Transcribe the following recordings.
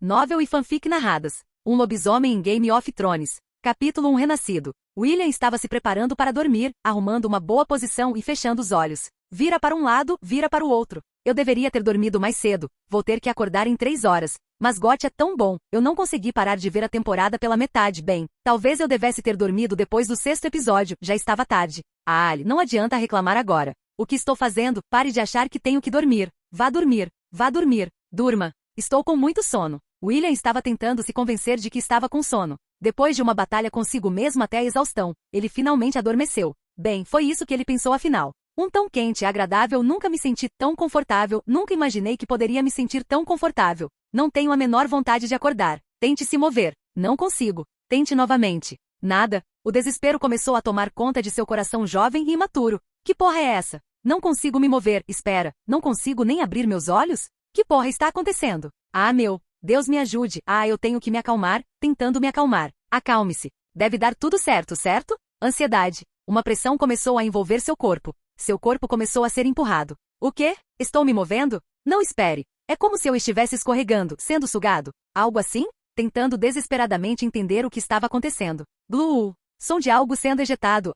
Novel e fanfic narradas. Um lobisomem em Game of Thrones. Capítulo 1 Renascido. William estava se preparando para dormir, arrumando uma boa posição e fechando os olhos. Vira para um lado, vira para o outro. Eu deveria ter dormido mais cedo. Vou ter que acordar em 3 horas. Mas GOT é tão bom. Eu não consegui parar de ver a temporada pela metade. Bem, talvez eu devesse ter dormido depois do 6º episódio. Já estava tarde. Ali, não adianta reclamar agora. O que estou fazendo? Pare de achar que tenho que dormir. Vá dormir. Vá dormir. Durma. Estou com muito sono. William estava tentando se convencer de que estava com sono. Depois de uma batalha consigo mesmo até a exaustão, ele finalmente adormeceu. Bem, foi isso que ele pensou afinal. Um tão quente e agradável, nunca me senti tão confortável, nunca imaginei que poderia me sentir tão confortável. Não tenho a menor vontade de acordar. Tente se mover. Não consigo. Tente novamente. Nada. O desespero começou a tomar conta de seu coração jovem e imaturo. Que porra é essa? Não consigo me mover. Espera. Não consigo nem abrir meus olhos? Que porra está acontecendo? Ah, meu Deus, me ajude. Ah, eu tenho que me acalmar, tentando me acalmar. Acalme-se. Deve dar tudo certo, certo? Ansiedade. Uma pressão começou a envolver seu corpo. Seu corpo começou a ser empurrado. O quê? Estou me movendo? Não espere. É como se eu estivesse escorregando, sendo sugado. Algo assim? Tentando desesperadamente entender o que estava acontecendo. Blue. Som de algo sendo ejetado.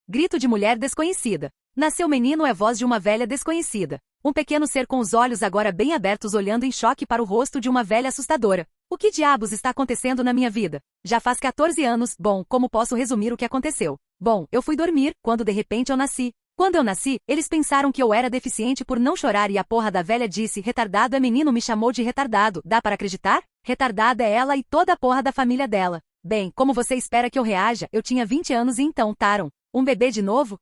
Grito de mulher desconhecida. Nasceu menino é voz de uma velha desconhecida. Um pequeno ser com os olhos agora bem abertos olhando em choque para o rosto de uma velha assustadora. O que diabos está acontecendo na minha vida? Já faz 14 anos. Bom, como posso resumir o que aconteceu? Bom, eu fui dormir, quando de repente eu nasci. Quando eu nasci, eles pensaram que eu era deficiente por não chorar e a porra da velha disse: retardado é menino, me chamou de retardado. Dá para acreditar? Retardada é ela e toda a porra da família dela. Bem, como você espera que eu reaja? Eu tinha 20 anos e então, taram. Um bebê de novo?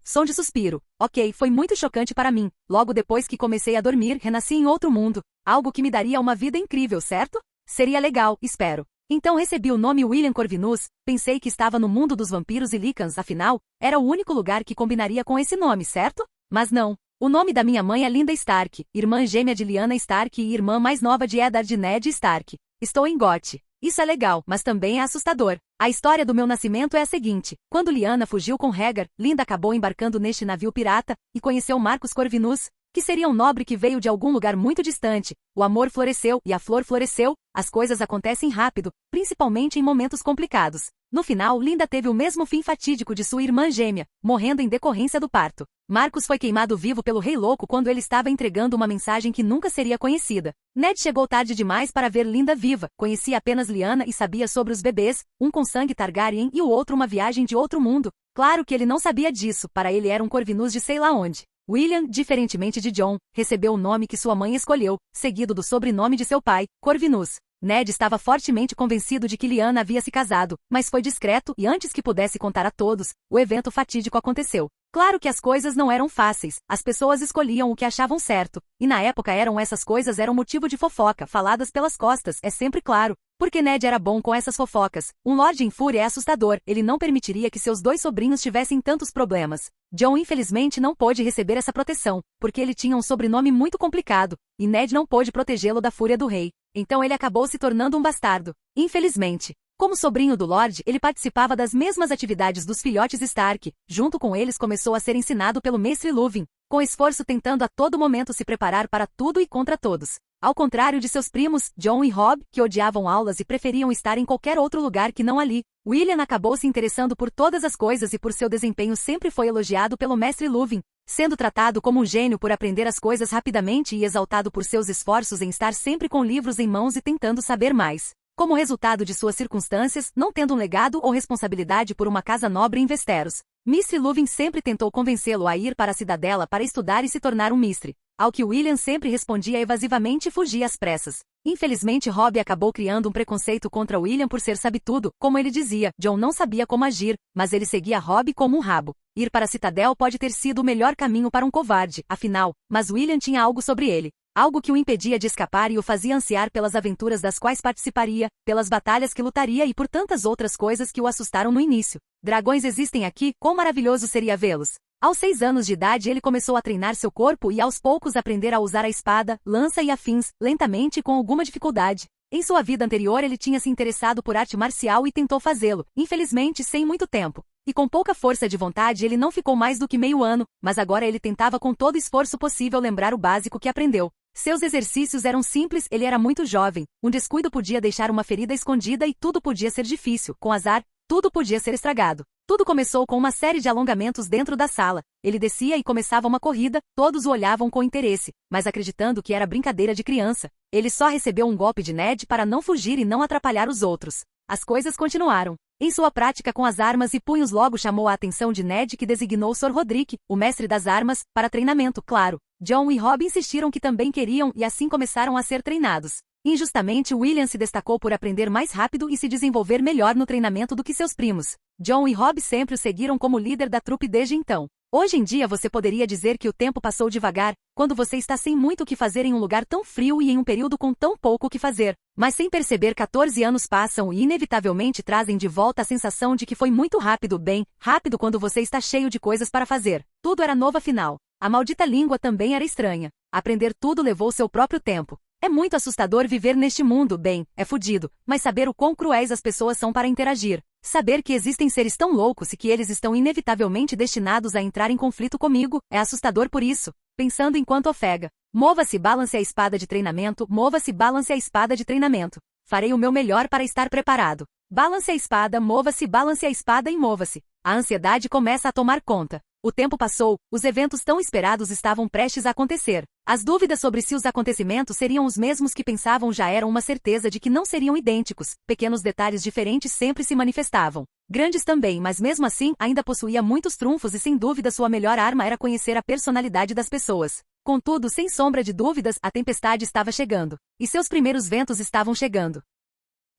Som de suspiro. Ok, foi muito chocante para mim. Logo depois que comecei a dormir, renasci em outro mundo. Algo que me daria uma vida incrível, certo? Seria legal, espero. Então recebi o nome William Corvinus, pensei que estava no mundo dos vampiros e lícans, afinal, era o único lugar que combinaria com esse nome, certo? Mas não. O nome da minha mãe é Linda Stark, irmã gêmea de Lyanna Stark e irmã mais nova de Eddard Ned Stark. Estou em GOT. Isso é legal, mas também é assustador. A história do meu nascimento é a seguinte. Quando Lyanna fugiu com Rhaegar, Linda acabou embarcando neste navio pirata e conheceu Marcus Corvinus, que seria um nobre que veio de algum lugar muito distante. O amor floresceu e a flor floresceu. As coisas acontecem rápido, principalmente em momentos complicados. No final, Linda teve o mesmo fim fatídico de sua irmã gêmea, morrendo em decorrência do parto. Marcus foi queimado vivo pelo Rei Louco quando ele estava entregando uma mensagem que nunca seria conhecida. Ned chegou tarde demais para ver Linda viva, conhecia apenas Lyanna e sabia sobre os bebês, um com sangue Targaryen e o outro uma viagem de outro mundo. Claro que ele não sabia disso, para ele era um Corvinus de sei lá onde. William, diferentemente de Jon, recebeu o nome que sua mãe escolheu, seguido do sobrenome de seu pai, Corvinus. Ned estava fortemente convencido de que Lyanna havia se casado, mas foi discreto e antes que pudesse contar a todos, o evento fatídico aconteceu. Claro que as coisas não eram fáceis, as pessoas escolhiam o que achavam certo, e na época essas coisas eram motivo de fofoca, faladas pelas costas, é sempre claro. Porque Ned era bom com essas fofocas. Um Lorde em fúria é assustador, ele não permitiria que seus 2 sobrinhos tivessem tantos problemas. Jon infelizmente não pôde receber essa proteção, porque ele tinha um sobrenome muito complicado, e Ned não pôde protegê-lo da fúria do rei. Então ele acabou se tornando um bastardo. Infelizmente. Como sobrinho do Lorde, ele participava das mesmas atividades dos filhotes Stark. Junto com eles começou a ser ensinado pelo mestre Luwin, com esforço tentando a todo momento se preparar para tudo e contra todos. Ao contrário de seus primos, Jon e Robb, que odiavam aulas e preferiam estar em qualquer outro lugar que não ali, William acabou se interessando por todas as coisas e por seu desempenho sempre foi elogiado pelo mestre Luwin, sendo tratado como um gênio por aprender as coisas rapidamente e exaltado por seus esforços em estar sempre com livros em mãos e tentando saber mais. Como resultado de suas circunstâncias, não tendo um legado ou responsabilidade por uma casa nobre em Westeros, Mestre Luwin sempre tentou convencê-lo a ir para a cidadela para estudar e se tornar um mestre, ao que William sempre respondia evasivamente e fugia às pressas. Infelizmente Robb acabou criando um preconceito contra William por ser sabe-tudo, como ele dizia. Jon não sabia como agir, mas ele seguia Robb como um rabo. Ir para a Citadel pode ter sido o melhor caminho para um covarde, afinal, mas William tinha algo sobre ele. Algo que o impedia de escapar e o fazia ansiar pelas aventuras das quais participaria, pelas batalhas que lutaria e por tantas outras coisas que o assustaram no início. Dragões existem aqui, quão maravilhoso seria vê-los. Aos 6 anos de idade ele começou a treinar seu corpo e aos poucos aprender a usar a espada, lança e afins, lentamente e com alguma dificuldade. Em sua vida anterior ele tinha se interessado por arte marcial e tentou fazê-lo, infelizmente sem muito tempo. E com pouca força de vontade ele não ficou mais do que meio ano, mas agora ele tentava com todo esforço possível lembrar o básico que aprendeu. Seus exercícios eram simples, ele era muito jovem, um descuido podia deixar uma ferida escondida e tudo podia ser difícil, com azar, tudo podia ser estragado. Tudo começou com uma série de alongamentos dentro da sala. Ele descia e começava uma corrida, todos o olhavam com interesse, mas acreditando que era brincadeira de criança. Ele só recebeu um golpe de Ned para não fugir e não atrapalhar os outros. As coisas continuaram. Em sua prática com as armas e punhos logo chamou a atenção de Ned, que designou Sr. Roderick, o mestre das armas, para treinamento, claro. John e Rob insistiram que também queriam e assim começaram a ser treinados. Injustamente, William se destacou por aprender mais rápido e se desenvolver melhor no treinamento do que seus primos. John e Rob sempre o seguiram como líder da trupe desde então. Hoje em dia você poderia dizer que o tempo passou devagar, quando você está sem muito o que fazer em um lugar tão frio e em um período com tão pouco o que fazer. Mas sem perceber, 14 anos passam e inevitavelmente trazem de volta a sensação de que foi muito rápido, bem rápido quando você está cheio de coisas para fazer. Tudo era novo afinal. A maldita língua também era estranha. Aprender tudo levou seu próprio tempo. É muito assustador viver neste mundo, bem, é fudido, mas saber o quão cruéis as pessoas são para interagir. Saber que existem seres tão loucos e que eles estão inevitavelmente destinados a entrar em conflito comigo, é assustador por isso. Pensando enquanto ofega. Mova-se, balance a espada de treinamento, mova-se, balance a espada de treinamento. Farei o meu melhor para estar preparado. Balance a espada, mova-se, balance a espada e mova-se. A ansiedade começa a tomar conta. O tempo passou, os eventos tão esperados estavam prestes a acontecer. As dúvidas sobre se os acontecimentos seriam os mesmos que pensavam já eram uma certeza de que não seriam idênticos. Pequenos detalhes diferentes sempre se manifestavam. Grandes também, mas mesmo assim, ainda possuía muitos trunfos e sem dúvida sua melhor arma era conhecer a personalidade das pessoas. Contudo, sem sombra de dúvidas, a tempestade estava chegando. E seus primeiros ventos estavam chegando.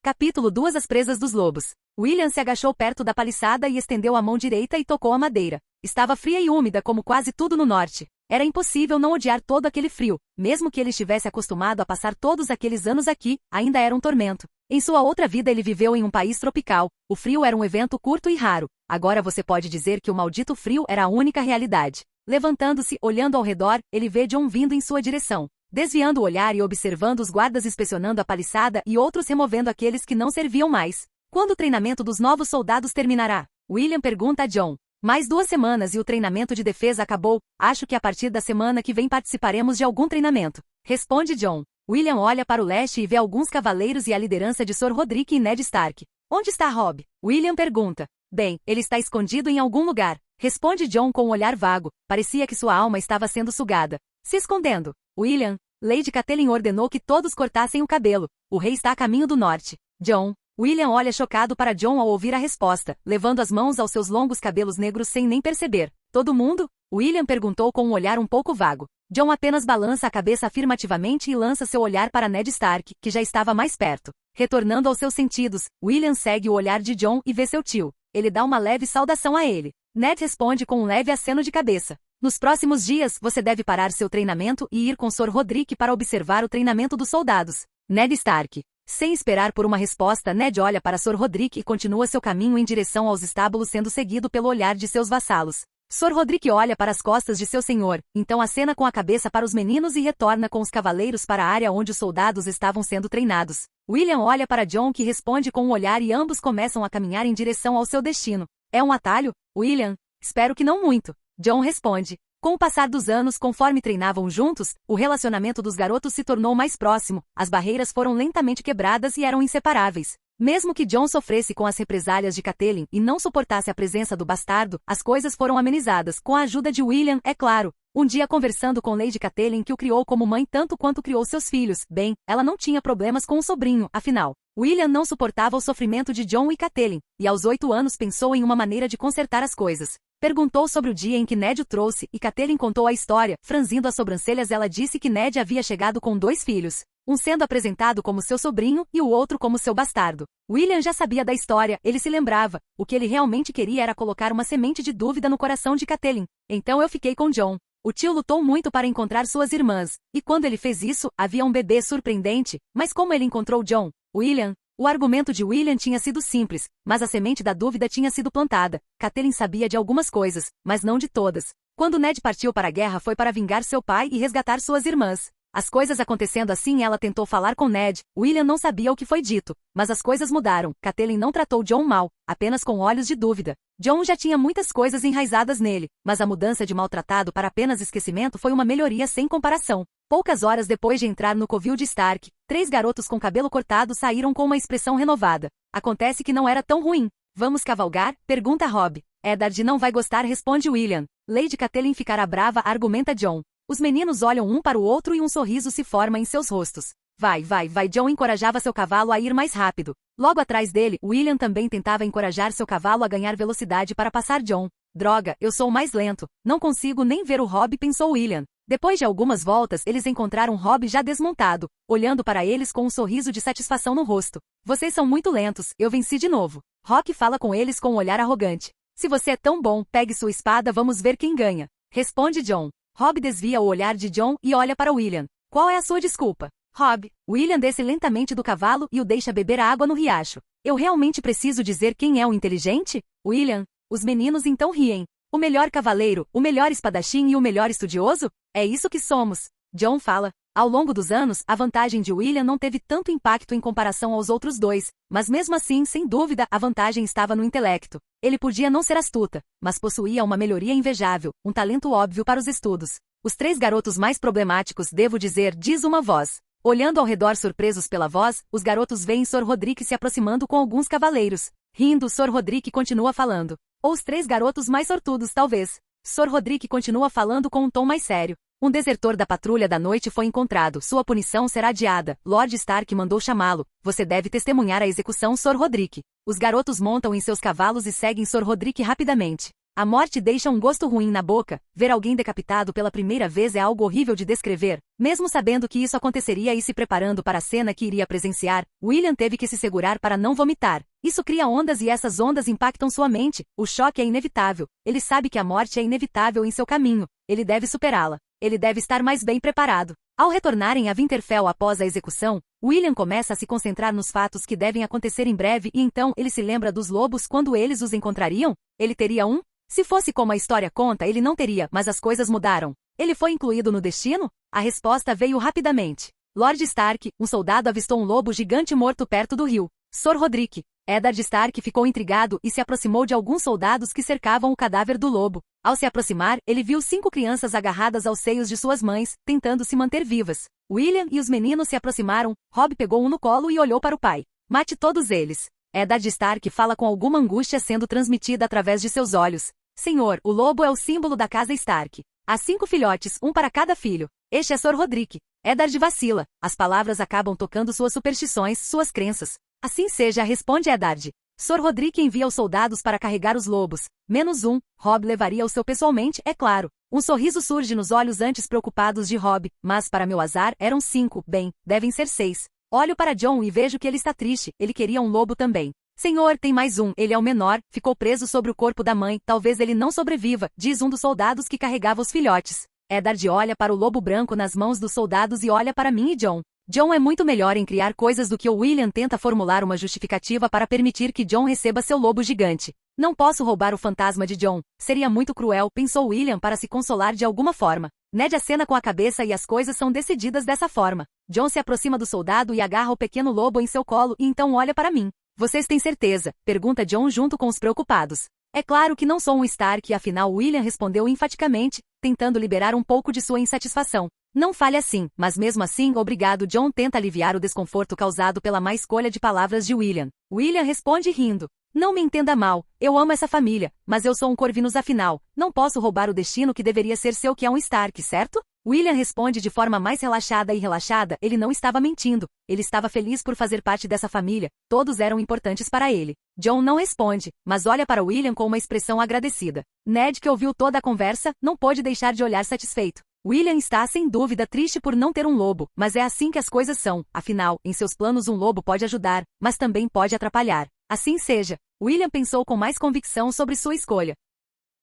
Capítulo 2. As presas dos lobos. William se agachou perto da paliçada e estendeu a mão direita e tocou a madeira. Estava fria e úmida como quase tudo no norte. Era impossível não odiar todo aquele frio. Mesmo que ele estivesse acostumado a passar todos aqueles anos aqui, ainda era um tormento. Em sua outra vida ele viveu em um país tropical. O frio era um evento curto e raro. Agora você pode dizer que o maldito frio era a única realidade. Levantando-se, olhando ao redor, ele vê John vindo em sua direção. Desviando o olhar e observando os guardas inspecionando a paliçada e outros removendo aqueles que não serviam mais. Quando o treinamento dos novos soldados terminará? William pergunta a John. Mais 2 semanas e o treinamento de defesa acabou. Acho que a partir da semana que vem participaremos de algum treinamento. Responde John. William olha para o leste e vê alguns cavaleiros e a liderança de Sr. Roderick e Ned Stark. Onde está Rob? William pergunta. Bem, ele está escondido em algum lugar. Responde John com um olhar vago. Parecia que sua alma estava sendo sugada. Se escondendo. William. Lady Catelyn ordenou que todos cortassem o cabelo. O rei está a caminho do norte. John. William olha chocado para John ao ouvir a resposta, levando as mãos aos seus longos cabelos negros sem nem perceber. Todo mundo? William perguntou com um olhar um pouco vago. John apenas balança a cabeça afirmativamente e lança seu olhar para Ned Stark, que já estava mais perto. Retornando aos seus sentidos, William segue o olhar de John e vê seu tio. Ele dá uma leve saudação a ele. Ned responde com um leve aceno de cabeça. Nos próximos dias, você deve parar seu treinamento e ir com Sr. Roderick para observar o treinamento dos soldados. Ned Stark. Sem esperar por uma resposta, Ned olha para Sr. Roderick e continua seu caminho em direção aos estábulos, sendo seguido pelo olhar de seus vassalos. Sr. Roderick olha para as costas de seu senhor, então acena com a cabeça para os meninos e retorna com os cavaleiros para a área onde os soldados estavam sendo treinados. William olha para John, que responde com um olhar, e ambos começam a caminhar em direção ao seu destino. É um atalho? William? Espero que não muito. John responde. Com o passar dos anos, conforme treinavam juntos, o relacionamento dos garotos se tornou mais próximo, as barreiras foram lentamente quebradas e eram inseparáveis. Mesmo que John sofresse com as represálias de Catelyn e não suportasse a presença do bastardo, as coisas foram amenizadas, com a ajuda de William, é claro. Um dia, conversando com Lady Catelyn, que o criou como mãe tanto quanto criou seus filhos, bem, ela não tinha problemas com o sobrinho, afinal. William não suportava o sofrimento de John e Catelyn, e aos 8 anos pensou em uma maneira de consertar as coisas. Perguntou sobre o dia em que Ned o trouxe, e Catelyn contou a história. Franzindo as sobrancelhas, ela disse que Ned havia chegado com 2 filhos, um sendo apresentado como seu sobrinho e o outro como seu bastardo. William já sabia da história, ele se lembrava. O que ele realmente queria era colocar uma semente de dúvida no coração de Catelyn. Então eu fiquei com John. O tio lutou muito para encontrar suas irmãs, e quando ele fez isso, havia um bebê surpreendente. Mas como ele encontrou John? William? O argumento de William tinha sido simples, mas a semente da dúvida tinha sido plantada. Catelyn sabia de algumas coisas, mas não de todas. Quando Ned partiu para a guerra, foi para vingar seu pai e resgatar suas irmãs. As coisas acontecendo assim, ela tentou falar com Ned. William não sabia o que foi dito, mas as coisas mudaram. Catelyn não tratou Jon mal, apenas com olhos de dúvida. Jon já tinha muitas coisas enraizadas nele, mas a mudança de maltratado para apenas esquecimento foi uma melhoria sem comparação. Poucas horas depois de entrar no covil de Stark, 3 garotos com cabelo cortado saíram com uma expressão renovada. Acontece que não era tão ruim. Vamos cavalgar? Pergunta Robb. Eddard não vai gostar, responde William. Lady Catelyn ficará brava, argumenta Jon. Os meninos olham um para o outro e um sorriso se forma em seus rostos. Vai, Jon encorajava seu cavalo a ir mais rápido. Logo atrás dele, William também tentava encorajar seu cavalo a ganhar velocidade para passar Jon. Droga, eu sou mais lento. Não consigo nem ver o Robb, pensou William. Depois de algumas voltas, eles encontraram Robb já desmontado, olhando para eles com um sorriso de satisfação no rosto. Vocês são muito lentos, eu venci de novo. Rock fala com eles com um olhar arrogante. Se você é tão bom, pegue sua espada, vamos ver quem ganha. Responde Jon. Robb desvia o olhar de Jon e olha para William. Qual é a sua desculpa? Robb. William desce lentamente do cavalo e o deixa beber água no riacho. Eu realmente preciso dizer quem é o inteligente? William. Os meninos então riem. O melhor cavaleiro, o melhor espadachim e o melhor estudioso? É isso que somos. Jon fala. Ao longo dos anos, a vantagem de William não teve tanto impacto em comparação aos outros dois, mas mesmo assim, sem dúvida, a vantagem estava no intelecto. Ele podia não ser astuta, mas possuía uma melhoria invejável, um talento óbvio para os estudos. Os 3 garotos mais problemáticos, devo dizer, diz uma voz. Olhando ao redor surpresos pela voz, os garotos veem Sor Rodrik se aproximando com alguns cavaleiros. Rindo, Sor Rodrik continua falando. Ou os 3 garotos mais sortudos, talvez. Sor Rodrik continua falando com um tom mais sério. Um desertor da patrulha da noite foi encontrado. Sua punição será adiada. Lord Stark mandou chamá-lo. Você deve testemunhar a execução, Sor Rodrik. Os garotos montam em seus cavalos e seguem Sor Rodrik rapidamente. A morte deixa um gosto ruim na boca. Ver alguém decapitado pela primeira vez é algo horrível de descrever. Mesmo sabendo que isso aconteceria e se preparando para a cena que iria presenciar, William teve que se segurar para não vomitar. Isso cria ondas e essas ondas impactam sua mente. O choque é inevitável. Ele sabe que a morte é inevitável em seu caminho. Ele deve superá-la. Ele deve estar mais bem preparado. Ao retornarem a Winterfell após a execução, William começa a se concentrar nos fatos que devem acontecer em breve e então ele se lembra dos lobos quando eles os encontrariam? Ele teria um? Se fosse como a história conta, ele não teria, mas as coisas mudaram. Ele foi incluído no destino? A resposta veio rapidamente. Lord Stark, um soldado avistou um lobo gigante morto perto do rio. Sor Rodrik. Eddard Stark ficou intrigado e se aproximou de alguns soldados que cercavam o cadáver do lobo. Ao se aproximar, ele viu 5 crianças agarradas aos seios de suas mães, tentando se manter vivas. William e os meninos se aproximaram, Robb pegou um no colo e olhou para o pai. Mate todos eles. Eddard Stark fala com alguma angústia sendo transmitida através de seus olhos. Senhor, o lobo é o símbolo da casa Stark. Há 5 filhotes, um para cada filho. Este é Sor Rodrik. Eddard vacila. As palavras acabam tocando suas superstições, suas crenças. Assim seja, responde Eddard. Sor Rodrik envia os soldados para carregar os lobos. -1, Robb levaria o seu pessoalmente, é claro. Um sorriso surge nos olhos antes preocupados de Robb, mas para meu azar eram 5, bem, devem ser 6. Olho para Jon e vejo que ele está triste, ele queria um lobo também. Senhor, tem mais um, ele é o menor, ficou preso sobre o corpo da mãe, talvez ele não sobreviva, diz um dos soldados que carregava os filhotes. Eddard olha para o lobo branco nas mãos dos soldados e olha para mim e Jon. Jon é muito melhor em criar coisas do que o William tenta formular uma justificativa para permitir que Jon receba seu lobo gigante. Não posso roubar o fantasma de Jon. Seria muito cruel, pensou William para se consolar de alguma forma. Ned acena com a cabeça e as coisas são decididas dessa forma. Jon se aproxima do soldado e agarra o pequeno lobo em seu colo e então olha para mim. Vocês têm certeza? Pergunta Jon junto com os preocupados. É claro que não sou um Stark, afinal William respondeu enfaticamente, tentando liberar um pouco de sua insatisfação. Não fale assim, mas mesmo assim, obrigado. Jon tenta aliviar o desconforto causado pela má escolha de palavras de William. William responde rindo. Não me entenda mal, eu amo essa família, mas eu sou um Corvinus afinal, não posso roubar o destino que deveria ser seu que é um Stark, certo? William responde de forma mais relaxada e relaxada, ele não estava mentindo, ele estava feliz por fazer parte dessa família, todos eram importantes para ele. Jon não responde, mas olha para William com uma expressão agradecida. Ned, que ouviu toda a conversa, não pôde deixar de olhar satisfeito. William está sem dúvida triste por não ter um lobo, mas é assim que as coisas são, afinal, em seus planos um lobo pode ajudar, mas também pode atrapalhar. Assim seja, William pensou com mais convicção sobre sua escolha.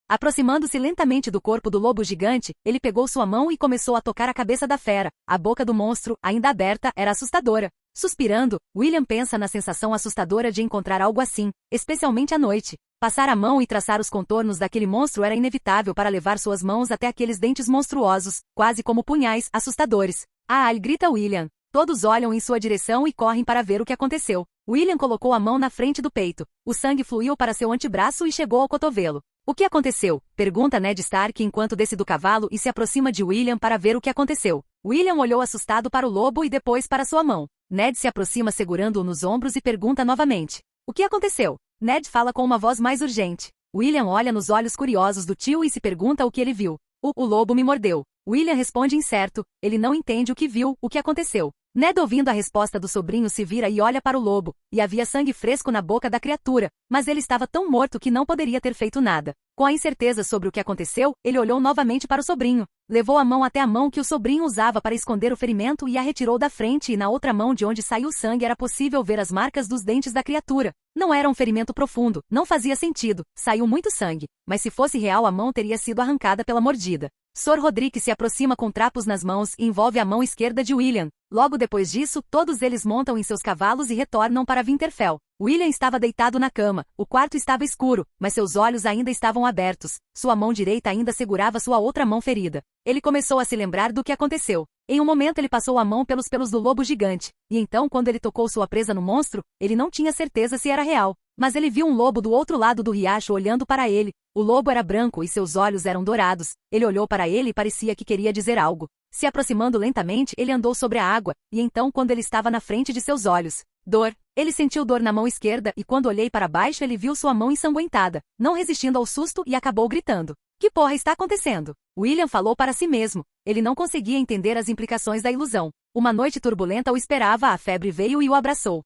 Aproximando-se lentamente do corpo do lobo gigante, ele pegou sua mão e começou a tocar a cabeça da fera. A boca do monstro, ainda aberta, era assustadora. Suspirando, William pensa na sensação assustadora de encontrar algo assim, especialmente à noite. Passar a mão e traçar os contornos daquele monstro era inevitável para levar suas mãos até aqueles dentes monstruosos, quase como punhais, assustadores. Ah, grita William. Todos olham em sua direção e correm para ver o que aconteceu. William colocou a mão na frente do peito. O sangue fluiu para seu antebraço e chegou ao cotovelo. O que aconteceu? Pergunta Ned Stark enquanto desce do cavalo e se aproxima de William para ver o que aconteceu. William olhou assustado para o lobo e depois para sua mão. Ned se aproxima segurando-o nos ombros e pergunta novamente. O que aconteceu? Ned fala com uma voz mais urgente. William olha nos olhos curiosos do tio e se pergunta o que ele viu. O lobo me mordeu. William responde incerto. Ele não entende o que viu, o que aconteceu. Ned, ouvindo a resposta do sobrinho, se vira e olha para o lobo, e havia sangue fresco na boca da criatura, mas ele estava tão morto que não poderia ter feito nada. Com a incerteza sobre o que aconteceu, ele olhou novamente para o sobrinho. Levou a mão até a mão que o sobrinho usava para esconder o ferimento e a retirou da frente, e na outra mão de onde saiu o sangue era possível ver as marcas dos dentes da criatura. Não era um ferimento profundo, não fazia sentido, saiu muito sangue, mas se fosse real a mão teria sido arrancada pela mordida. Sor Rodrik se aproxima com trapos nas mãos e envolve a mão esquerda de William. Logo depois disso, todos eles montam em seus cavalos e retornam para Winterfell. William estava deitado na cama, o quarto estava escuro, mas seus olhos ainda estavam abertos. Sua mão direita ainda segurava sua outra mão ferida. Ele começou a se lembrar do que aconteceu. Em um momento ele passou a mão pelos pelos do lobo gigante, e então quando ele tocou sua presa no monstro, ele não tinha certeza se era real. Mas ele viu um lobo do outro lado do riacho olhando para ele. O lobo era branco e seus olhos eram dourados. Ele olhou para ele e parecia que queria dizer algo. Se aproximando lentamente, ele andou sobre a água, e então quando ele estava na frente de seus olhos, dor. Ele sentiu dor na mão esquerda e quando olhei para baixo ele viu sua mão ensanguentada, não resistindo ao susto e acabou gritando. Que porra está acontecendo? William falou para si mesmo. Ele não conseguia entender as implicações da ilusão. Uma noite turbulenta o esperava, a febre veio e o abraçou.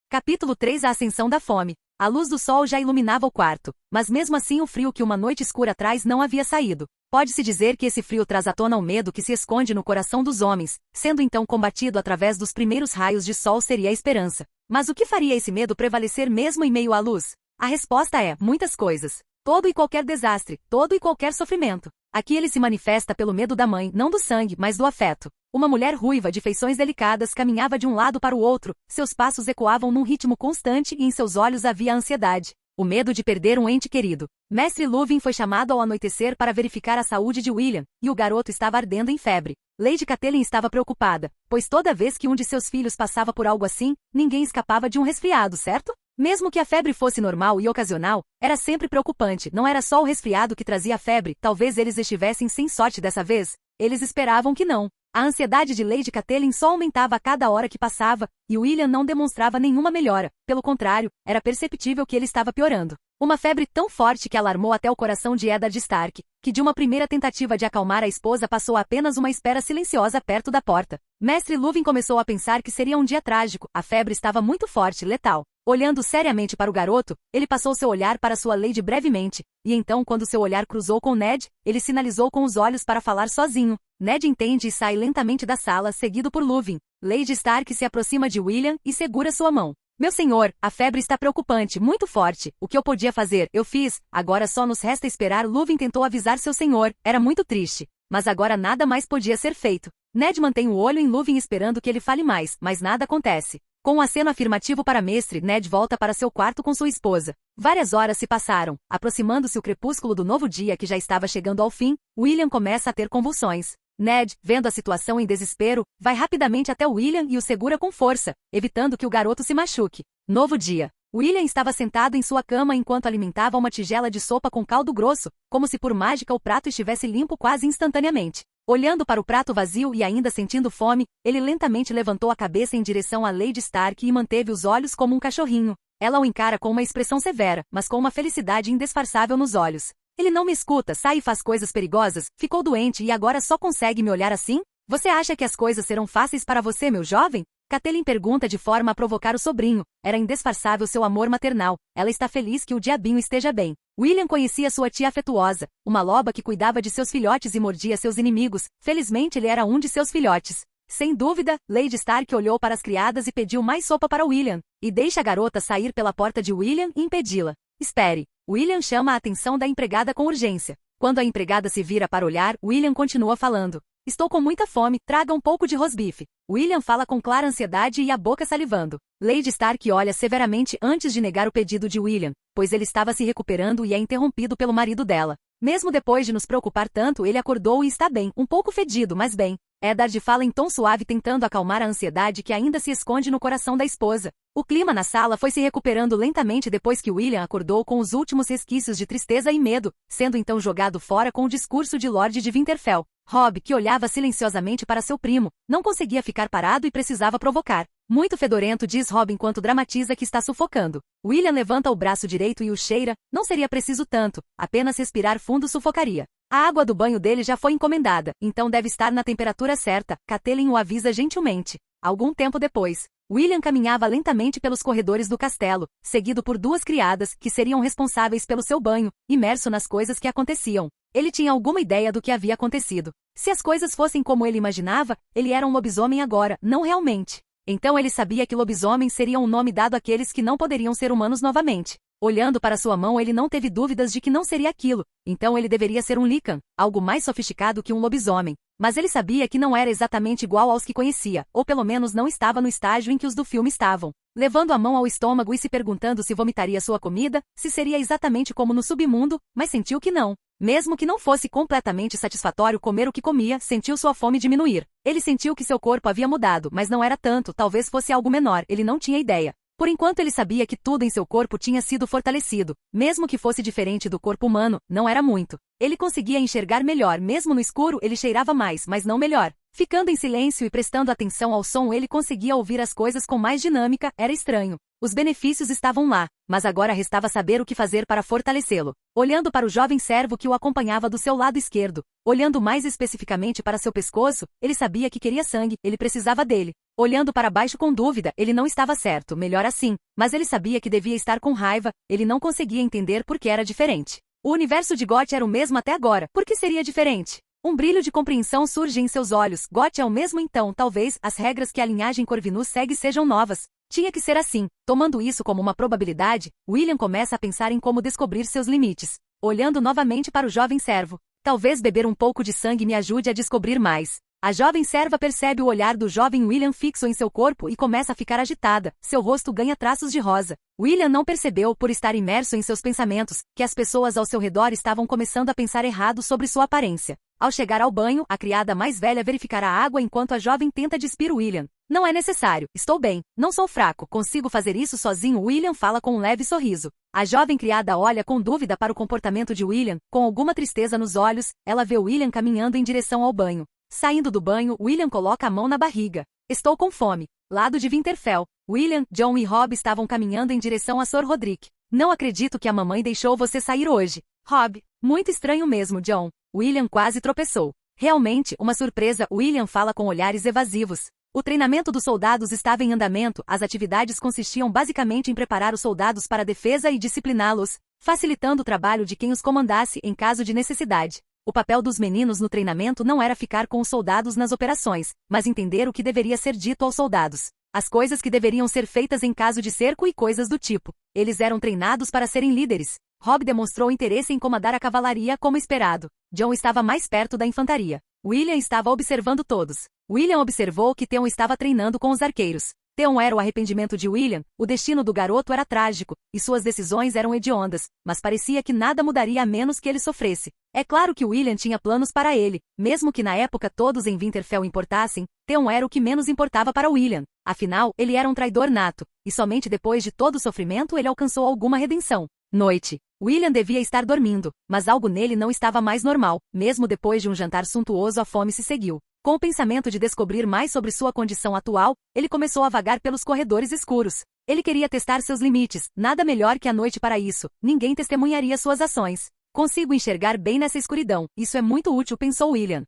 Capítulo 3 A Ascensão da Fome. A luz do sol já iluminava o quarto, mas mesmo assim o frio que uma noite escura traz não havia saído. Pode-se dizer que esse frio traz à tona o medo que se esconde no coração dos homens, sendo então combatido através dos primeiros raios de sol seria a esperança. Mas o que faria esse medo prevalecer mesmo em meio à luz? A resposta é, muitas coisas. Todo e qualquer desastre, todo e qualquer sofrimento. Aqui ele se manifesta pelo medo da mãe, não do sangue, mas do afeto. Uma mulher ruiva de feições delicadas caminhava de um lado para o outro, seus passos ecoavam num ritmo constante e em seus olhos havia ansiedade. O medo de perder um ente querido. Mestre Lúthien foi chamado ao anoitecer para verificar a saúde de William, e o garoto estava ardendo em febre. Lady Catelyn estava preocupada, pois toda vez que um de seus filhos passava por algo assim, ninguém escapava de um resfriado, certo? Mesmo que a febre fosse normal e ocasional, era sempre preocupante. Não era só o resfriado que trazia a febre, talvez eles estivessem sem sorte dessa vez. Eles esperavam que não. A ansiedade de Lady Catelyn só aumentava a cada hora que passava, e William não demonstrava nenhuma melhora. Pelo contrário, era perceptível que ele estava piorando. Uma febre tão forte que alarmou até o coração de Eddard Stark, que de uma primeira tentativa de acalmar a esposa passou a apenas uma espera silenciosa perto da porta. Mestre Lúthien começou a pensar que seria um dia trágico, a febre estava muito forte, letal. Olhando seriamente para o garoto, ele passou seu olhar para sua Lady brevemente, e então quando seu olhar cruzou com Ned, ele sinalizou com os olhos para falar sozinho. Ned entende e sai lentamente da sala, seguido por Lúthien. Lady Stark se aproxima de William e segura sua mão. Meu senhor, a febre está preocupante, muito forte. O que eu podia fazer, eu fiz. Agora só nos resta esperar. Lúthien tentou avisar seu senhor. Era muito triste. Mas agora nada mais podia ser feito. Ned mantém o olho em Lúthien esperando que ele fale mais, mas nada acontece. Com um aceno afirmativo para mestre, Ned volta para seu quarto com sua esposa. Várias horas se passaram. Aproximando-se o crepúsculo do novo dia que já estava chegando ao fim, William começa a ter convulsões. Ned, vendo a situação em desespero, vai rapidamente até William e o segura com força, evitando que o garoto se machuque. Novo dia. William estava sentado em sua cama enquanto alimentava uma tigela de sopa com caldo grosso, como se por mágica o prato estivesse limpo quase instantaneamente. Olhando para o prato vazio e ainda sentindo fome, ele lentamente levantou a cabeça em direção a Lady Stark e manteve os olhos como um cachorrinho. Ela o encara com uma expressão severa, mas com uma felicidade indisfarçável nos olhos. Ele não me escuta, sai e faz coisas perigosas, ficou doente e agora só consegue me olhar assim? Você acha que as coisas serão fáceis para você, meu jovem? Catelyn pergunta de forma a provocar o sobrinho. Era indisfarçável seu amor maternal. Ela está feliz que o diabinho esteja bem. William conhecia sua tia afetuosa, uma loba que cuidava de seus filhotes e mordia seus inimigos. Felizmente ele era um de seus filhotes. Sem dúvida, Lady Stark olhou para as criadas e pediu mais sopa para William. E deixa a garota sair pela porta de William e impedi-la. Espere. William chama a atenção da empregada com urgência. Quando a empregada se vira para olhar, William continua falando. Estou com muita fome, traga um pouco de rosbife. William fala com clara ansiedade e a boca salivando. Lady Stark olha severamente antes de negar o pedido de William, pois ele estava se recuperando e é interrompido pelo marido dela. Mesmo depois de nos preocupar tanto, ele acordou e está bem, um pouco fedido, mas bem. Eddard fala em tom suave tentando acalmar a ansiedade que ainda se esconde no coração da esposa. O clima na sala foi se recuperando lentamente depois que William acordou com os últimos resquícios de tristeza e medo, sendo então jogado fora com o discurso de Lord de Winterfell. Robb, que olhava silenciosamente para seu primo, não conseguia ficar parado e precisava provocar. Muito fedorento, diz Robb enquanto dramatiza que está sufocando. William levanta o braço direito e o cheira, não seria preciso tanto, apenas respirar fundo sufocaria. A água do banho dele já foi encomendada, então deve estar na temperatura certa, Catelyn o avisa gentilmente. Algum tempo depois, William caminhava lentamente pelos corredores do castelo, seguido por duas criadas, que seriam responsáveis pelo seu banho, imerso nas coisas que aconteciam. Ele tinha alguma ideia do que havia acontecido. Se as coisas fossem como ele imaginava, ele era um lobisomem agora, não realmente. Então ele sabia que lobisomem seria um nome dado àqueles que não poderiam ser humanos novamente. Olhando para sua mão, ele não teve dúvidas de que não seria aquilo, então ele deveria ser um Lycan, algo mais sofisticado que um lobisomem. Mas ele sabia que não era exatamente igual aos que conhecia, ou pelo menos não estava no estágio em que os do filme estavam. Levando a mão ao estômago e se perguntando se vomitaria sua comida, se seria exatamente como no submundo, mas sentiu que não. Mesmo que não fosse completamente satisfatório comer o que comia, sentiu sua fome diminuir. Ele sentiu que seu corpo havia mudado, mas não era tanto, talvez fosse algo menor, ele não tinha ideia. Por enquanto ele sabia que tudo em seu corpo tinha sido fortalecido, mesmo que fosse diferente do corpo humano, não era muito. Ele conseguia enxergar melhor, mesmo no escuro ele cheirava mais, mas não melhor. Ficando em silêncio e prestando atenção ao som, ele conseguia ouvir as coisas com mais dinâmica, era estranho. Os benefícios estavam lá, mas agora restava saber o que fazer para fortalecê-lo. Olhando para o jovem servo que o acompanhava do seu lado esquerdo, olhando mais especificamente para seu pescoço, ele sabia que queria sangue, ele precisava dele. Olhando para baixo com dúvida, ele não estava certo, melhor assim, mas ele sabia que devia estar com raiva, ele não conseguia entender por que era diferente. O universo de Got era o mesmo até agora, por que seria diferente? Um brilho de compreensão surge em seus olhos, Got é o mesmo então, talvez, as regras que a linhagem Corvinus segue sejam novas. Tinha que ser assim. Tomando isso como uma probabilidade, William começa a pensar em como descobrir seus limites. Olhando novamente para o jovem servo. Talvez beber um pouco de sangue me ajude a descobrir mais. A jovem serva percebe o olhar do jovem William fixo em seu corpo e começa a ficar agitada. Seu rosto ganha traços de rosa. William não percebeu, por estar imerso em seus pensamentos, que as pessoas ao seu redor estavam começando a pensar errado sobre sua aparência. Ao chegar ao banho, a criada mais velha verificará a água enquanto a jovem tenta despir William. Não é necessário, estou bem, não sou fraco, consigo fazer isso sozinho. William fala com um leve sorriso. A jovem criada olha com dúvida para o comportamento de William, com alguma tristeza nos olhos, ela vê William caminhando em direção ao banho. Saindo do banho, William coloca a mão na barriga. Estou com fome. Lado de Winterfell. William, Jon e Robb estavam caminhando em direção a Sor Rodrik. Não acredito que a mamãe deixou você sair hoje. Robb. Muito estranho mesmo, Jon. William quase tropeçou. Realmente, uma surpresa, William fala com olhares evasivos. O treinamento dos soldados estava em andamento, as atividades consistiam basicamente em preparar os soldados para a defesa e discipliná-los, facilitando o trabalho de quem os comandasse em caso de necessidade. O papel dos meninos no treinamento não era ficar com os soldados nas operações, mas entender o que deveria ser dito aos soldados. As coisas que deveriam ser feitas em caso de cerco e coisas do tipo. Eles eram treinados para serem líderes. Robb demonstrou interesse em comandar a cavalaria como esperado. Jon estava mais perto da infantaria. William estava observando todos. William observou que Theon estava treinando com os arqueiros. Theon era o arrependimento de William, o destino do garoto era trágico, e suas decisões eram hediondas, mas parecia que nada mudaria a menos que ele sofresse. É claro que William tinha planos para ele, mesmo que na época todos em Winterfell importassem, Theon era o que menos importava para William. Afinal, ele era um traidor nato, e somente depois de todo o sofrimento ele alcançou alguma redenção. Noite. William devia estar dormindo, mas algo nele não estava mais normal. Mesmo depois de um jantar suntuoso, a fome se seguiu. Com o pensamento de descobrir mais sobre sua condição atual, ele começou a vagar pelos corredores escuros. Ele queria testar seus limites, nada melhor que a noite para isso, ninguém testemunharia suas ações. Consigo enxergar bem nessa escuridão, isso é muito útil, pensou William.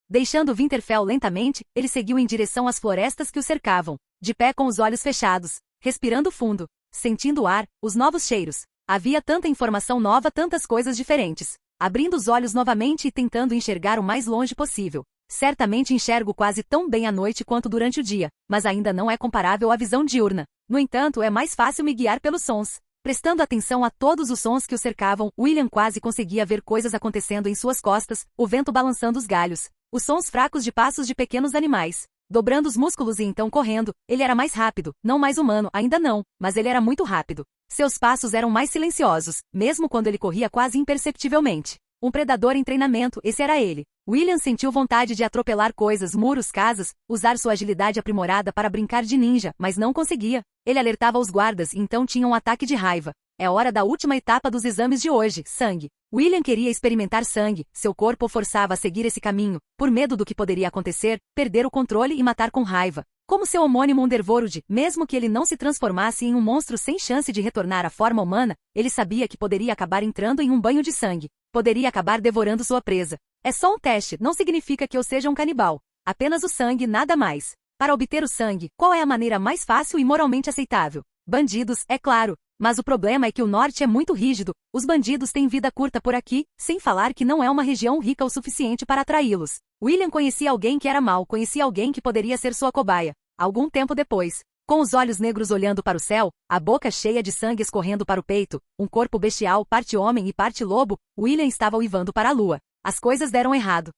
Deixando Winterfell lentamente, ele seguiu em direção às florestas que o cercavam, de pé com os olhos fechados, respirando fundo, sentindo o ar, os novos cheiros. Havia tanta informação nova, tantas coisas diferentes. Abrindo os olhos novamente e tentando enxergar o mais longe possível. Certamente enxergo quase tão bem à noite quanto durante o dia, mas ainda não é comparável à visão diurna. No entanto, é mais fácil me guiar pelos sons. Prestando atenção a todos os sons que o cercavam, William quase conseguia ver coisas acontecendo em suas costas, o vento balançando os galhos, os sons fracos de passos de pequenos animais. Dobrando os músculos e então correndo, ele era mais rápido, não mais humano, ainda não, mas ele era muito rápido. Seus passos eram mais silenciosos, mesmo quando ele corria quase imperceptivelmente. Um predador em treinamento, esse era ele. William sentiu vontade de atropelar coisas, muros, casas, usar sua agilidade aprimorada para brincar de ninja, mas não conseguia. Ele alertava os guardas e então tinha um ataque de raiva. É hora da última etapa dos exames de hoje, sangue. William queria experimentar sangue, seu corpo o forçava a seguir esse caminho, por medo do que poderia acontecer, perder o controle e matar com raiva. Como seu homônimo Underworld, mesmo que ele não se transformasse em um monstro sem chance de retornar à forma humana, ele sabia que poderia acabar entrando em um banho de sangue. Poderia acabar devorando sua presa. É só um teste, não significa que eu seja um canibal. Apenas o sangue, nada mais. Para obter o sangue, qual é a maneira mais fácil e moralmente aceitável? Bandidos, é claro. Mas o problema é que o norte é muito rígido, os bandidos têm vida curta por aqui, sem falar que não é uma região rica o suficiente para atraí-los. William conhecia alguém que era mau, conhecia alguém que poderia ser sua cobaia. Algum tempo depois, com os olhos negros olhando para o céu, a boca cheia de sangue escorrendo para o peito, um corpo bestial, parte homem e parte lobo, William estava uivando para a lua. As coisas deram errado.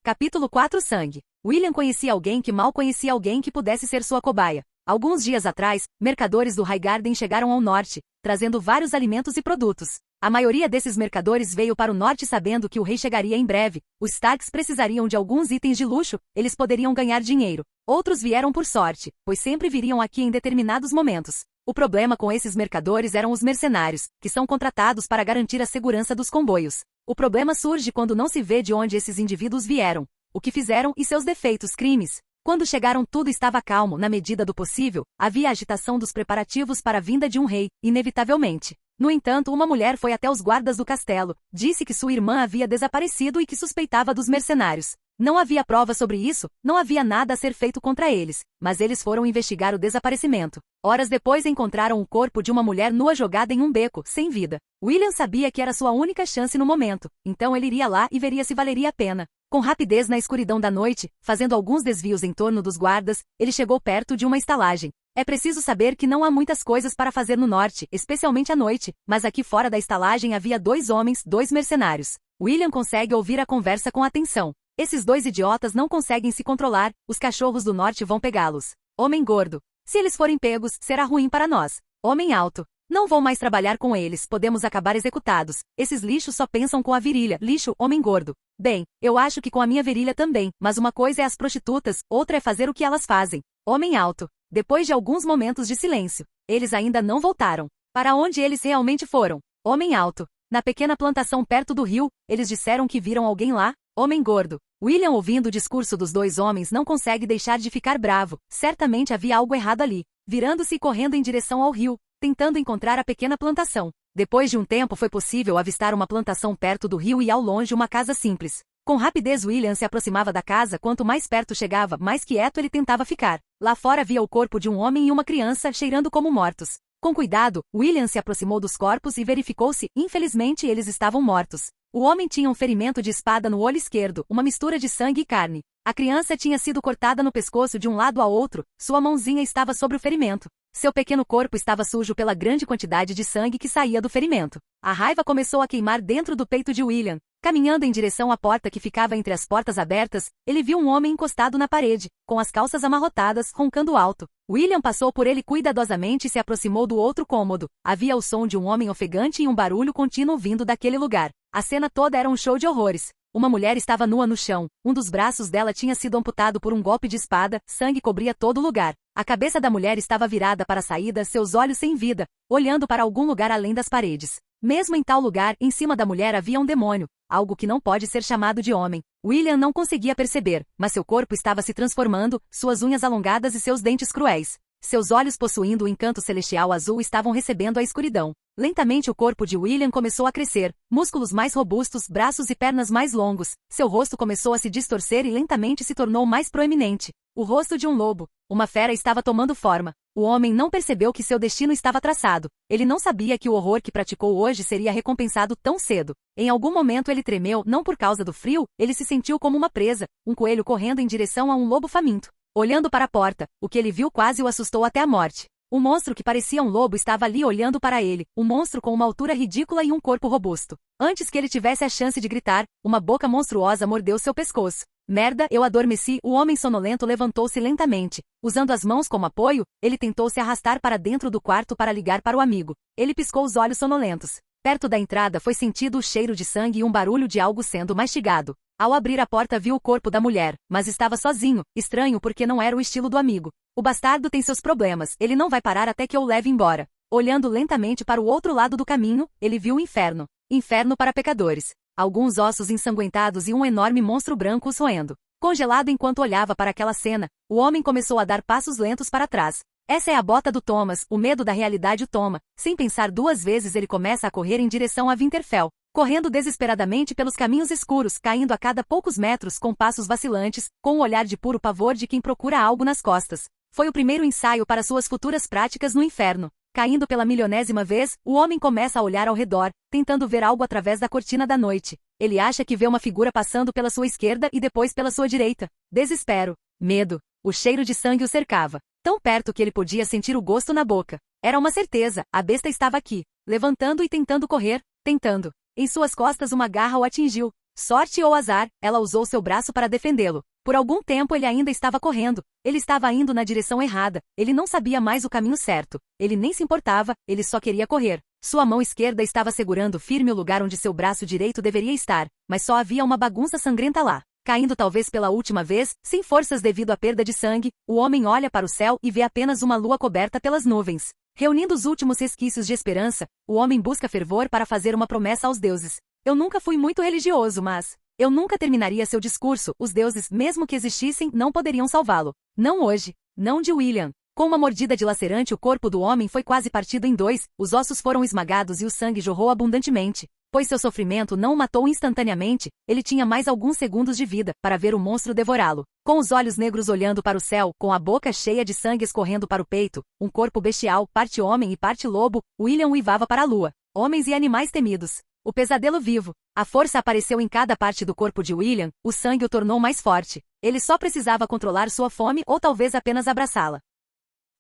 Capítulo 4 Sangue. William conhecia alguém que mal conhecia alguém que pudesse ser sua cobaia. Alguns dias atrás, mercadores do Highgarden chegaram ao norte, trazendo vários alimentos e produtos. A maioria desses mercadores veio para o norte sabendo que o rei chegaria em breve. Os Starks precisariam de alguns itens de luxo, eles poderiam ganhar dinheiro. Outros vieram por sorte, pois sempre viriam aqui em determinados momentos. O problema com esses mercadores eram os mercenários, que são contratados para garantir a segurança dos comboios. O problema surge quando não se vê de onde esses indivíduos vieram, o que fizeram e seus defeitos, crimes. Quando chegaram tudo estava calmo, na medida do possível, havia agitação dos preparativos para a vinda de um rei, inevitavelmente. No entanto, uma mulher foi até os guardas do castelo, disse que sua irmã havia desaparecido e que suspeitava dos mercenários. Não havia prova sobre isso, não havia nada a ser feito contra eles, mas eles foram investigar o desaparecimento. Horas depois encontraram o corpo de uma mulher nua jogada em um beco, sem vida. William sabia que era sua única chance no momento, então ele iria lá e veria se valeria a pena. Com rapidez na escuridão da noite, fazendo alguns desvios em torno dos guardas, ele chegou perto de uma estalagem. É preciso saber que não há muitas coisas para fazer no norte, especialmente à noite, mas aqui fora da estalagem havia 2 homens, 2 mercenários. William consegue ouvir a conversa com atenção. Esses 2 idiotas não conseguem se controlar, os cachorros do norte vão pegá-los. Homem gordo. Se eles forem pegos, será ruim para nós. Homem alto. Não vou mais trabalhar com eles, podemos acabar executados. Esses lixos só pensam com a virilha. Lixo, homem gordo. Bem, eu acho que com a minha virilha também, mas uma coisa é as prostitutas, outra é fazer o que elas fazem. Homem alto. Depois de alguns momentos de silêncio, eles ainda não voltaram. Para onde eles realmente foram? Homem alto. Na pequena plantação perto do rio, eles disseram que viram alguém lá. Homem gordo. William, ouvindo o discurso dos 2 homens, não consegue deixar de ficar bravo. Certamente havia algo errado ali. Virando-se e correndo em direção ao rio, tentando encontrar a pequena plantação. Depois de um tempo foi possível avistar uma plantação perto do rio e ao longe uma casa simples. Com rapidez William se aproximava da casa, quanto mais perto chegava, mais quieto ele tentava ficar. Lá fora havia o corpo de um homem e uma criança cheirando como mortos. Com cuidado, William se aproximou dos corpos e verificou-se, infelizmente eles estavam mortos. O homem tinha um ferimento de espada no olho esquerdo, uma mistura de sangue e carne. A criança tinha sido cortada no pescoço de um lado ao outro, sua mãozinha estava sobre o ferimento. Seu pequeno corpo estava sujo pela grande quantidade de sangue que saía do ferimento. A raiva começou a queimar dentro do peito de William. Caminhando em direção à porta que ficava entre as portas abertas, ele viu um homem encostado na parede, com as calças amarrotadas, roncando alto. William passou por ele cuidadosamente e se aproximou do outro cômodo. Havia o som de um homem ofegante e um barulho contínuo vindo daquele lugar. A cena toda era um show de horrores. Uma mulher estava nua no chão, um dos braços dela tinha sido amputado por um golpe de espada, sangue cobria todo o lugar. A cabeça da mulher estava virada para a saída, seus olhos sem vida, olhando para algum lugar além das paredes. Mesmo em tal lugar, em cima da mulher havia um demônio, algo que não pode ser chamado de homem. William não conseguia perceber, mas seu corpo estava se transformando, suas unhas alongadas e seus dentes cruéis. Seus olhos possuindo o encanto celestial azul estavam recebendo a escuridão. Lentamente o corpo de William começou a crescer, músculos mais robustos, braços e pernas mais longos. Seu rosto começou a se distorcer e lentamente se tornou mais proeminente. O rosto de um lobo. Uma fera estava tomando forma. O homem não percebeu que seu destino estava traçado. Ele não sabia que o horror que praticou hoje seria recompensado tão cedo. Em algum momento ele tremeu, não por causa do frio, ele se sentiu como uma presa, um coelho correndo em direção a um lobo faminto. Olhando para a porta, o que ele viu quase o assustou até a morte. O monstro que parecia um lobo estava ali olhando para ele, um monstro com uma altura ridícula e um corpo robusto. Antes que ele tivesse a chance de gritar, uma boca monstruosa mordeu seu pescoço. Merda, eu adormeci. O homem sonolento levantou-se lentamente. Usando as mãos como apoio, ele tentou se arrastar para dentro do quarto para ligar para o amigo. Ele piscou os olhos sonolentos. Perto da entrada foi sentido o cheiro de sangue e um barulho de algo sendo mastigado. Ao abrir a porta viu o corpo da mulher, mas estava sozinho, estranho porque não era o estilo do amigo. O bastardo tem seus problemas, ele não vai parar até que eu o leve embora. Olhando lentamente para o outro lado do caminho, ele viu o inferno. Inferno para pecadores. Alguns ossos ensanguentados e um enorme monstro branco os roendo. Congelado enquanto olhava para aquela cena, o homem começou a dar passos lentos para trás. Essa é a bota do Thomas, o medo da realidade o toma. Sem pensar duas vezes ele começa a correr em direção a Winterfell. Correndo desesperadamente pelos caminhos escuros, caindo a cada poucos metros com passos vacilantes, com o olhar de puro pavor de quem procura algo nas costas. Foi o primeiro ensaio para suas futuras práticas no inferno. Caindo pela milionésima vez, o homem começa a olhar ao redor, tentando ver algo através da cortina da noite. Ele acha que vê uma figura passando pela sua esquerda e depois pela sua direita. Desespero. Medo. O cheiro de sangue o cercava. Tão perto que ele podia sentir o gosto na boca. Era uma certeza, a besta estava aqui. Levantando e tentando correr, tentando. Em suas costas uma garra o atingiu. Sorte ou azar, ela usou seu braço para defendê-lo. Por algum tempo ele ainda estava correndo. Ele estava indo na direção errada. Ele não sabia mais o caminho certo. Ele nem se importava, ele só queria correr. Sua mão esquerda estava segurando firme o lugar onde seu braço direito deveria estar, mas só havia uma bagunça sangrenta lá. Caindo talvez pela última vez, sem forças devido à perda de sangue, o homem olha para o céu e vê apenas uma lua coberta pelas nuvens. Reunindo os últimos resquícios de esperança, o homem busca fervor para fazer uma promessa aos deuses. Eu nunca fui muito religioso, mas eu nunca terminaria seu discurso. Os deuses, mesmo que existissem, não poderiam salvá-lo. Não hoje. Não de William. Com uma mordida dilacerante, o corpo do homem foi quase partido em dois, os ossos foram esmagados e o sangue jorrou abundantemente. Pois seu sofrimento não o matou instantaneamente, ele tinha mais alguns segundos de vida, para ver o monstro devorá-lo. Com os olhos negros olhando para o céu, com a boca cheia de sangue escorrendo para o peito, um corpo bestial, parte homem e parte lobo, William uivava para a lua. Homens e animais temidos. O pesadelo vivo. A força apareceu em cada parte do corpo de William, o sangue o tornou mais forte. Ele só precisava controlar sua fome ou talvez apenas abraçá-la.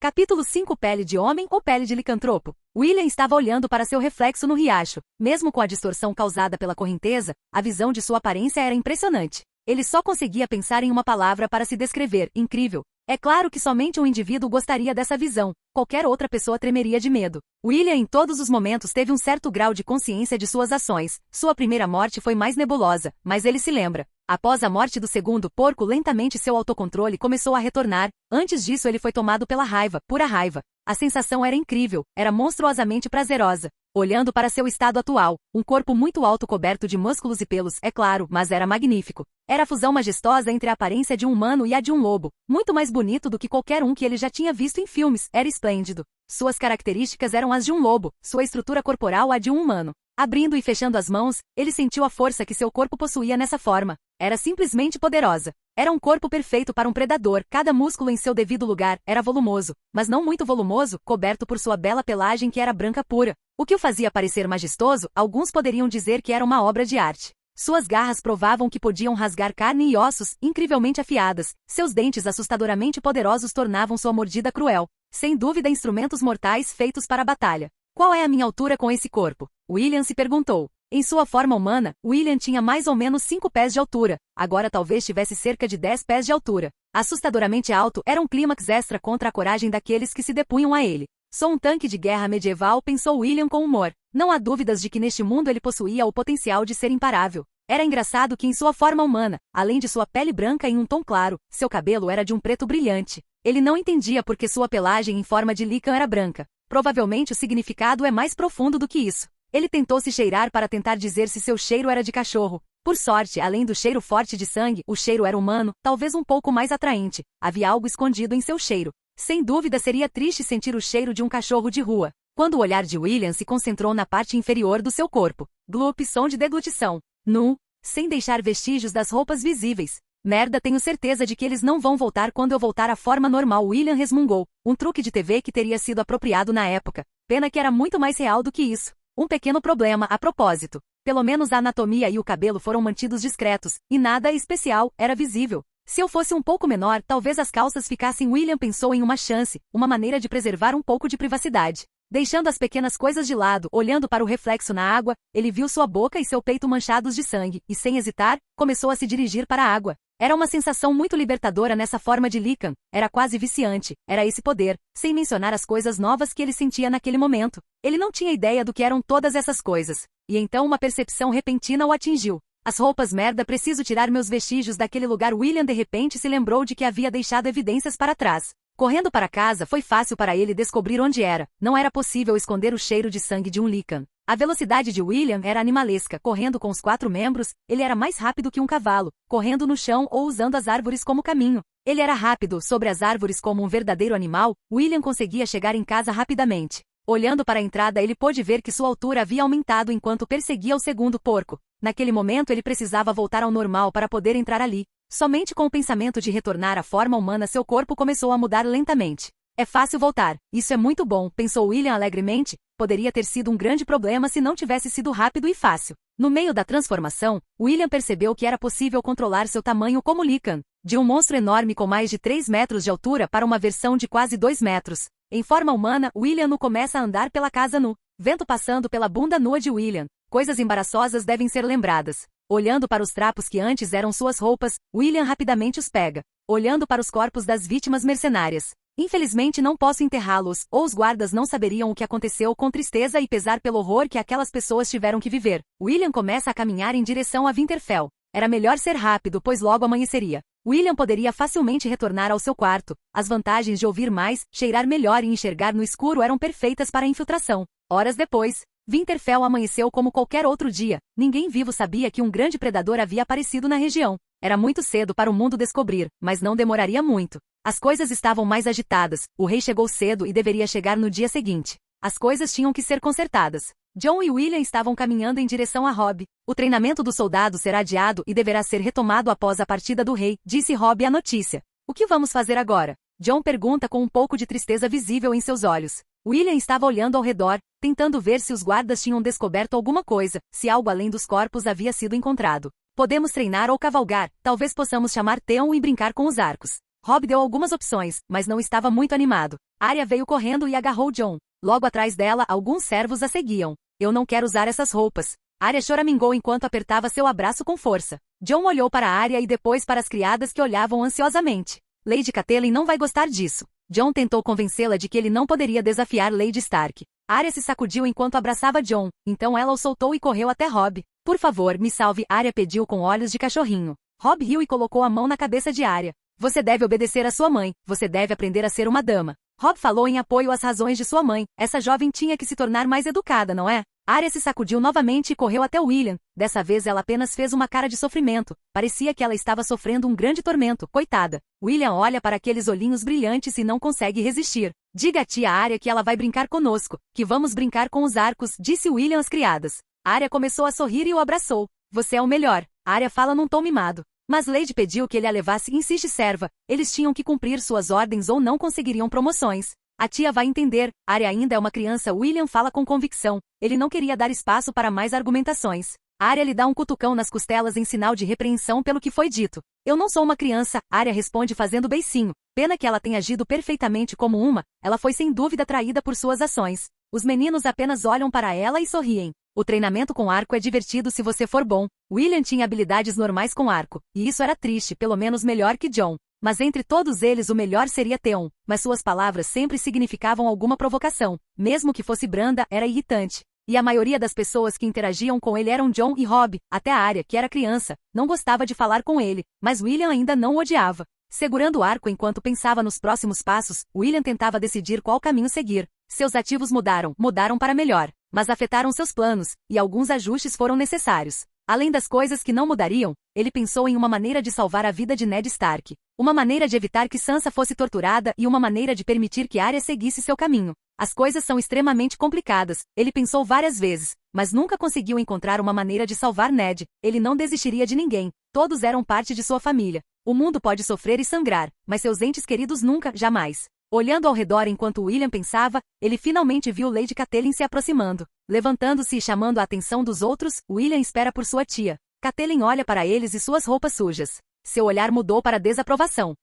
Capítulo 5 Pele de homem ou pele de licantropo? William estava olhando para seu reflexo no riacho. Mesmo com a distorção causada pela correnteza, a visão de sua aparência era impressionante. Ele só conseguia pensar em uma palavra para se descrever: incrível. É claro que somente um indivíduo gostaria dessa visão. Qualquer outra pessoa tremeria de medo. William em todos os momentos teve um certo grau de consciência de suas ações. Sua primeira morte foi mais nebulosa, mas ele se lembra. Após a morte do segundo porco, lentamente seu autocontrole começou a retornar. Antes disso ele foi tomado pela raiva, pura raiva. A sensação era incrível, era monstruosamente prazerosa. Olhando para seu estado atual, um corpo muito alto coberto de músculos e pelos, é claro, mas era magnífico. Era a fusão majestosa entre a aparência de um humano e a de um lobo. Muito mais bonito do que qualquer um que ele já tinha visto em filmes, era esplêndido. Suas características eram as de um lobo, sua estrutura corporal a de um humano. Abrindo e fechando as mãos, ele sentiu a força que seu corpo possuía nessa forma. Era simplesmente poderosa. Era um corpo perfeito para um predador, cada músculo em seu devido lugar, era volumoso, mas não muito volumoso, coberto por sua bela pelagem que era branca pura. O que o fazia parecer majestoso, alguns poderiam dizer que era uma obra de arte. Suas garras provavam que podiam rasgar carne e ossos, incrivelmente afiadas. Seus dentes assustadoramente poderosos tornavam sua mordida cruel. Sem dúvida instrumentos mortais feitos para a batalha. Qual é a minha altura com esse corpo? William se perguntou. Em sua forma humana, William tinha mais ou menos 5 pés de altura. Agora talvez tivesse cerca de 10 pés de altura. Assustadoramente alto, era um clímax extra contra a coragem daqueles que se depunham a ele. Sou um tanque de guerra medieval, pensou William com humor. Não há dúvidas de que neste mundo ele possuía o potencial de ser imparável. Era engraçado que em sua forma humana, além de sua pele branca em um tom claro, seu cabelo era de um preto brilhante. Ele não entendia por que sua pelagem em forma de líquen era branca. Provavelmente o significado é mais profundo do que isso. Ele tentou se cheirar para tentar dizer se seu cheiro era de cachorro. Por sorte, além do cheiro forte de sangue, o cheiro era humano, talvez um pouco mais atraente. Havia algo escondido em seu cheiro. Sem dúvida seria triste sentir o cheiro de um cachorro de rua. Quando o olhar de William se concentrou na parte inferior do seu corpo. Glup, som de deglutição. Nu, sem deixar vestígios das roupas visíveis. Merda, tenho certeza de que eles não vão voltar quando eu voltar à forma normal. William resmungou. Um truque de TV que teria sido apropriado na época. Pena que era muito mais real do que isso. Um pequeno problema, a propósito. Pelo menos a anatomia e o cabelo foram mantidos discretos, e nada especial era visível. Se eu fosse um pouco menor, talvez as calças ficassem. William pensou em uma chance, uma maneira de preservar um pouco de privacidade. Deixando as pequenas coisas de lado, olhando para o reflexo na água, ele viu sua boca e seu peito manchados de sangue, e sem hesitar, começou a se dirigir para a água. Era uma sensação muito libertadora nessa forma de Lycan, era quase viciante, era esse poder, sem mencionar as coisas novas que ele sentia naquele momento. Ele não tinha ideia do que eram todas essas coisas. E então uma percepção repentina o atingiu. As roupas merda, preciso tirar meus vestígios daquele lugar. William de repente se lembrou de que havia deixado evidências para trás. Correndo para casa foi fácil para ele descobrir onde era. Não era possível esconder o cheiro de sangue de um Lycan. A velocidade de William era animalesca. Correndo com os 4 membros, ele era mais rápido que um cavalo, correndo no chão ou usando as árvores como caminho. Ele era rápido sobre as árvores como um verdadeiro animal. William conseguia chegar em casa rapidamente. Olhando para a entrada, ele pôde ver que sua altura havia aumentado enquanto perseguia o segundo porco. Naquele momento ele precisava voltar ao normal para poder entrar ali. Somente com o pensamento de retornar à forma humana seu corpo começou a mudar lentamente. É fácil voltar. Isso é muito bom, pensou William alegremente. Poderia ter sido um grande problema se não tivesse sido rápido e fácil. No meio da transformação, William percebeu que era possível controlar seu tamanho como Lycan. De um monstro enorme com mais de 3 metros de altura para uma versão de quase 2 metros. Em forma humana, William começa a andar pela casa nu. Vento passando pela bunda nua de William. Coisas embaraçosas devem ser lembradas. Olhando para os trapos que antes eram suas roupas, William rapidamente os pega. Olhando para os corpos das vítimas mercenárias. Infelizmente não posso enterrá-los, ou os guardas não saberiam o que aconteceu com tristeza e pesar pelo horror que aquelas pessoas tiveram que viver. William começa a caminhar em direção a Winterfell. Era melhor ser rápido, pois logo amanheceria. William poderia facilmente retornar ao seu quarto. As vantagens de ouvir mais, cheirar melhor e enxergar no escuro eram perfeitas para a infiltração. Horas depois, Winterfell amanheceu como qualquer outro dia. Ninguém vivo sabia que um grande predador havia aparecido na região. Era muito cedo para o mundo descobrir, mas não demoraria muito. As coisas estavam mais agitadas. O rei chegou cedo e deveria chegar no dia seguinte. As coisas tinham que ser consertadas. Jon e William estavam caminhando em direção a Robb. O treinamento do soldado será adiado e deverá ser retomado após a partida do rei, disse Robb à notícia. O que vamos fazer agora? Jon pergunta com um pouco de tristeza visível em seus olhos. William estava olhando ao redor, tentando ver se os guardas tinham descoberto alguma coisa, se algo além dos corpos havia sido encontrado. Podemos treinar ou cavalgar, talvez possamos chamar Theon e brincar com os arcos. Robb deu algumas opções, mas não estava muito animado. Arya veio correndo e agarrou Jon. Logo atrás dela, alguns servos a seguiam. Eu não quero usar essas roupas. Arya choramingou enquanto apertava seu abraço com força. Jon olhou para Arya e depois para as criadas que olhavam ansiosamente. Lady Catelyn não vai gostar disso. Jon tentou convencê-la de que ele não poderia desafiar Lady Stark. Arya se sacudiu enquanto abraçava Jon, então ela o soltou e correu até Robb. Por favor, me salve, Arya pediu com olhos de cachorrinho. Robb riu e colocou a mão na cabeça de Arya. Você deve obedecer à sua mãe, você deve aprender a ser uma dama. Robb falou em apoio às razões de sua mãe. Essa jovem tinha que se tornar mais educada, não é? Arya se sacudiu novamente e correu até William. Dessa vez ela apenas fez uma cara de sofrimento. Parecia que ela estava sofrendo um grande tormento, coitada. William olha para aqueles olhinhos brilhantes e não consegue resistir. Diga à tia Arya que ela vai brincar conosco, que vamos brincar com os arcos, disse William às criadas. Arya começou a sorrir e o abraçou. Você é o melhor. Arya fala num tom mimado. Mas Lady pediu que ele a levasse, insiste serva. Eles tinham que cumprir suas ordens ou não conseguiriam promoções. A tia vai entender. Arya ainda é uma criança. William fala com convicção. Ele não queria dar espaço para mais argumentações. Arya lhe dá um cutucão nas costelas em sinal de repreensão pelo que foi dito. Eu não sou uma criança, Arya responde fazendo beicinho. Pena que ela tenha agido perfeitamente como uma, ela foi sem dúvida traída por suas ações. Os meninos apenas olham para ela e sorriem. O treinamento com arco é divertido se você for bom. William tinha habilidades normais com arco, e isso era triste, pelo menos melhor que Jon. Mas entre todos eles o melhor seria Theon, mas suas palavras sempre significavam alguma provocação. Mesmo que fosse branda, era irritante. E a maioria das pessoas que interagiam com ele eram Jon e Robb, até a Arya, que era criança, não gostava de falar com ele, mas William ainda não o odiava. Segurando o arco enquanto pensava nos próximos passos, William tentava decidir qual caminho seguir. Seus ativos mudaram para melhor, mas afetaram seus planos, e alguns ajustes foram necessários. Além das coisas que não mudariam, ele pensou em uma maneira de salvar a vida de Ned Stark, uma maneira de evitar que Sansa fosse torturada e uma maneira de permitir que Arya seguisse seu caminho. As coisas são extremamente complicadas, ele pensou várias vezes, mas nunca conseguiu encontrar uma maneira de salvar Ned. Ele não desistiria de ninguém, todos eram parte de sua família. O mundo pode sofrer e sangrar, mas seus entes queridos nunca, jamais. Olhando ao redor enquanto William pensava, ele finalmente viu Lady Catelyn se aproximando. Levantando-se e chamando a atenção dos outros, William espera por sua tia. Catelyn olha para eles e suas roupas sujas. Seu olhar mudou para desaprovação.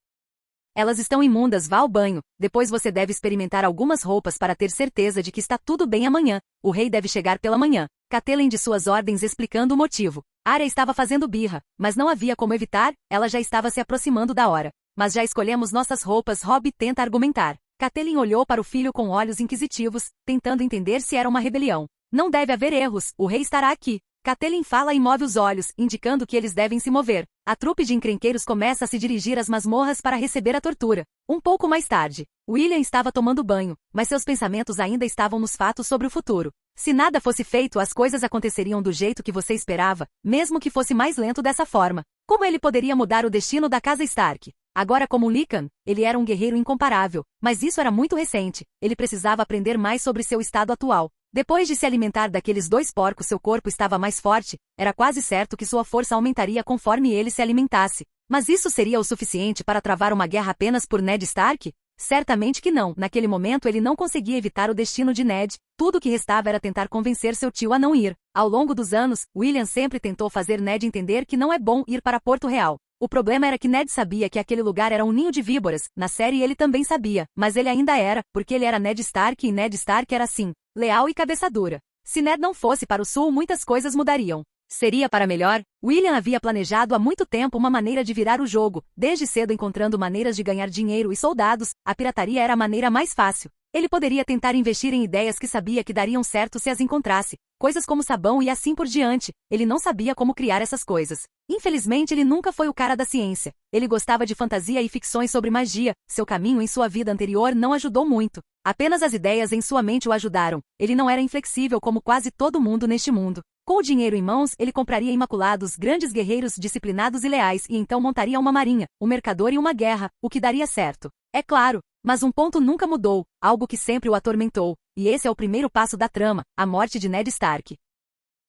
Elas estão imundas, vá ao banho. Depois você deve experimentar algumas roupas para ter certeza de que está tudo bem amanhã. O rei deve chegar pela manhã. Catelyn de suas ordens explicando o motivo. Arya estava fazendo birra, mas não havia como evitar, ela já estava se aproximando da hora. Mas já escolhemos nossas roupas, Robb tenta argumentar. Catelyn olhou para o filho com olhos inquisitivos, tentando entender se era uma rebelião. Não deve haver erros, o rei estará aqui. Catelyn fala e move os olhos, indicando que eles devem se mover. A trupe de encrenqueiros começa a se dirigir às masmorras para receber a tortura. Um pouco mais tarde, William estava tomando banho, mas seus pensamentos ainda estavam nos fatos sobre o futuro. Se nada fosse feito, as coisas aconteceriam do jeito que você esperava, mesmo que fosse mais lento dessa forma. Como ele poderia mudar o destino da casa Stark? Agora como Lycan, ele era um guerreiro incomparável, mas isso era muito recente. Ele precisava aprender mais sobre seu estado atual. Depois de se alimentar daqueles 2 porcos, seu corpo estava mais forte, era quase certo que sua força aumentaria conforme ele se alimentasse. Mas isso seria o suficiente para travar uma guerra apenas por Ned Stark? Certamente que não. Naquele momento ele não conseguia evitar o destino de Ned, tudo o que restava era tentar convencer seu tio a não ir. Ao longo dos anos, William sempre tentou fazer Ned entender que não é bom ir para Porto Real. O problema era que Ned sabia que aquele lugar era um ninho de víboras, na série ele também sabia, mas ele ainda era, porque ele era Ned Stark e Ned Stark era assim, leal e cabeça dura. Se Ned não fosse para o sul, muitas coisas mudariam. Seria para melhor? William havia planejado há muito tempo uma maneira de virar o jogo, desde cedo encontrando maneiras de ganhar dinheiro e soldados, a pirataria era a maneira mais fácil. Ele poderia tentar investir em ideias que sabia que dariam certo se as encontrasse, coisas como sabão e assim por diante. Ele não sabia como criar essas coisas. Infelizmente ele nunca foi o cara da ciência. Ele gostava de fantasia e ficções sobre magia, seu caminho em sua vida anterior não ajudou muito. Apenas as ideias em sua mente o ajudaram. Ele não era inflexível como quase todo mundo neste mundo. Com o dinheiro em mãos, ele compraria imaculados, grandes guerreiros disciplinados e leais e então montaria uma marinha, um mercador e uma guerra, o que daria certo. É claro, mas um ponto nunca mudou, algo que sempre o atormentou, e esse é o primeiro passo da trama, a morte de Ned Stark.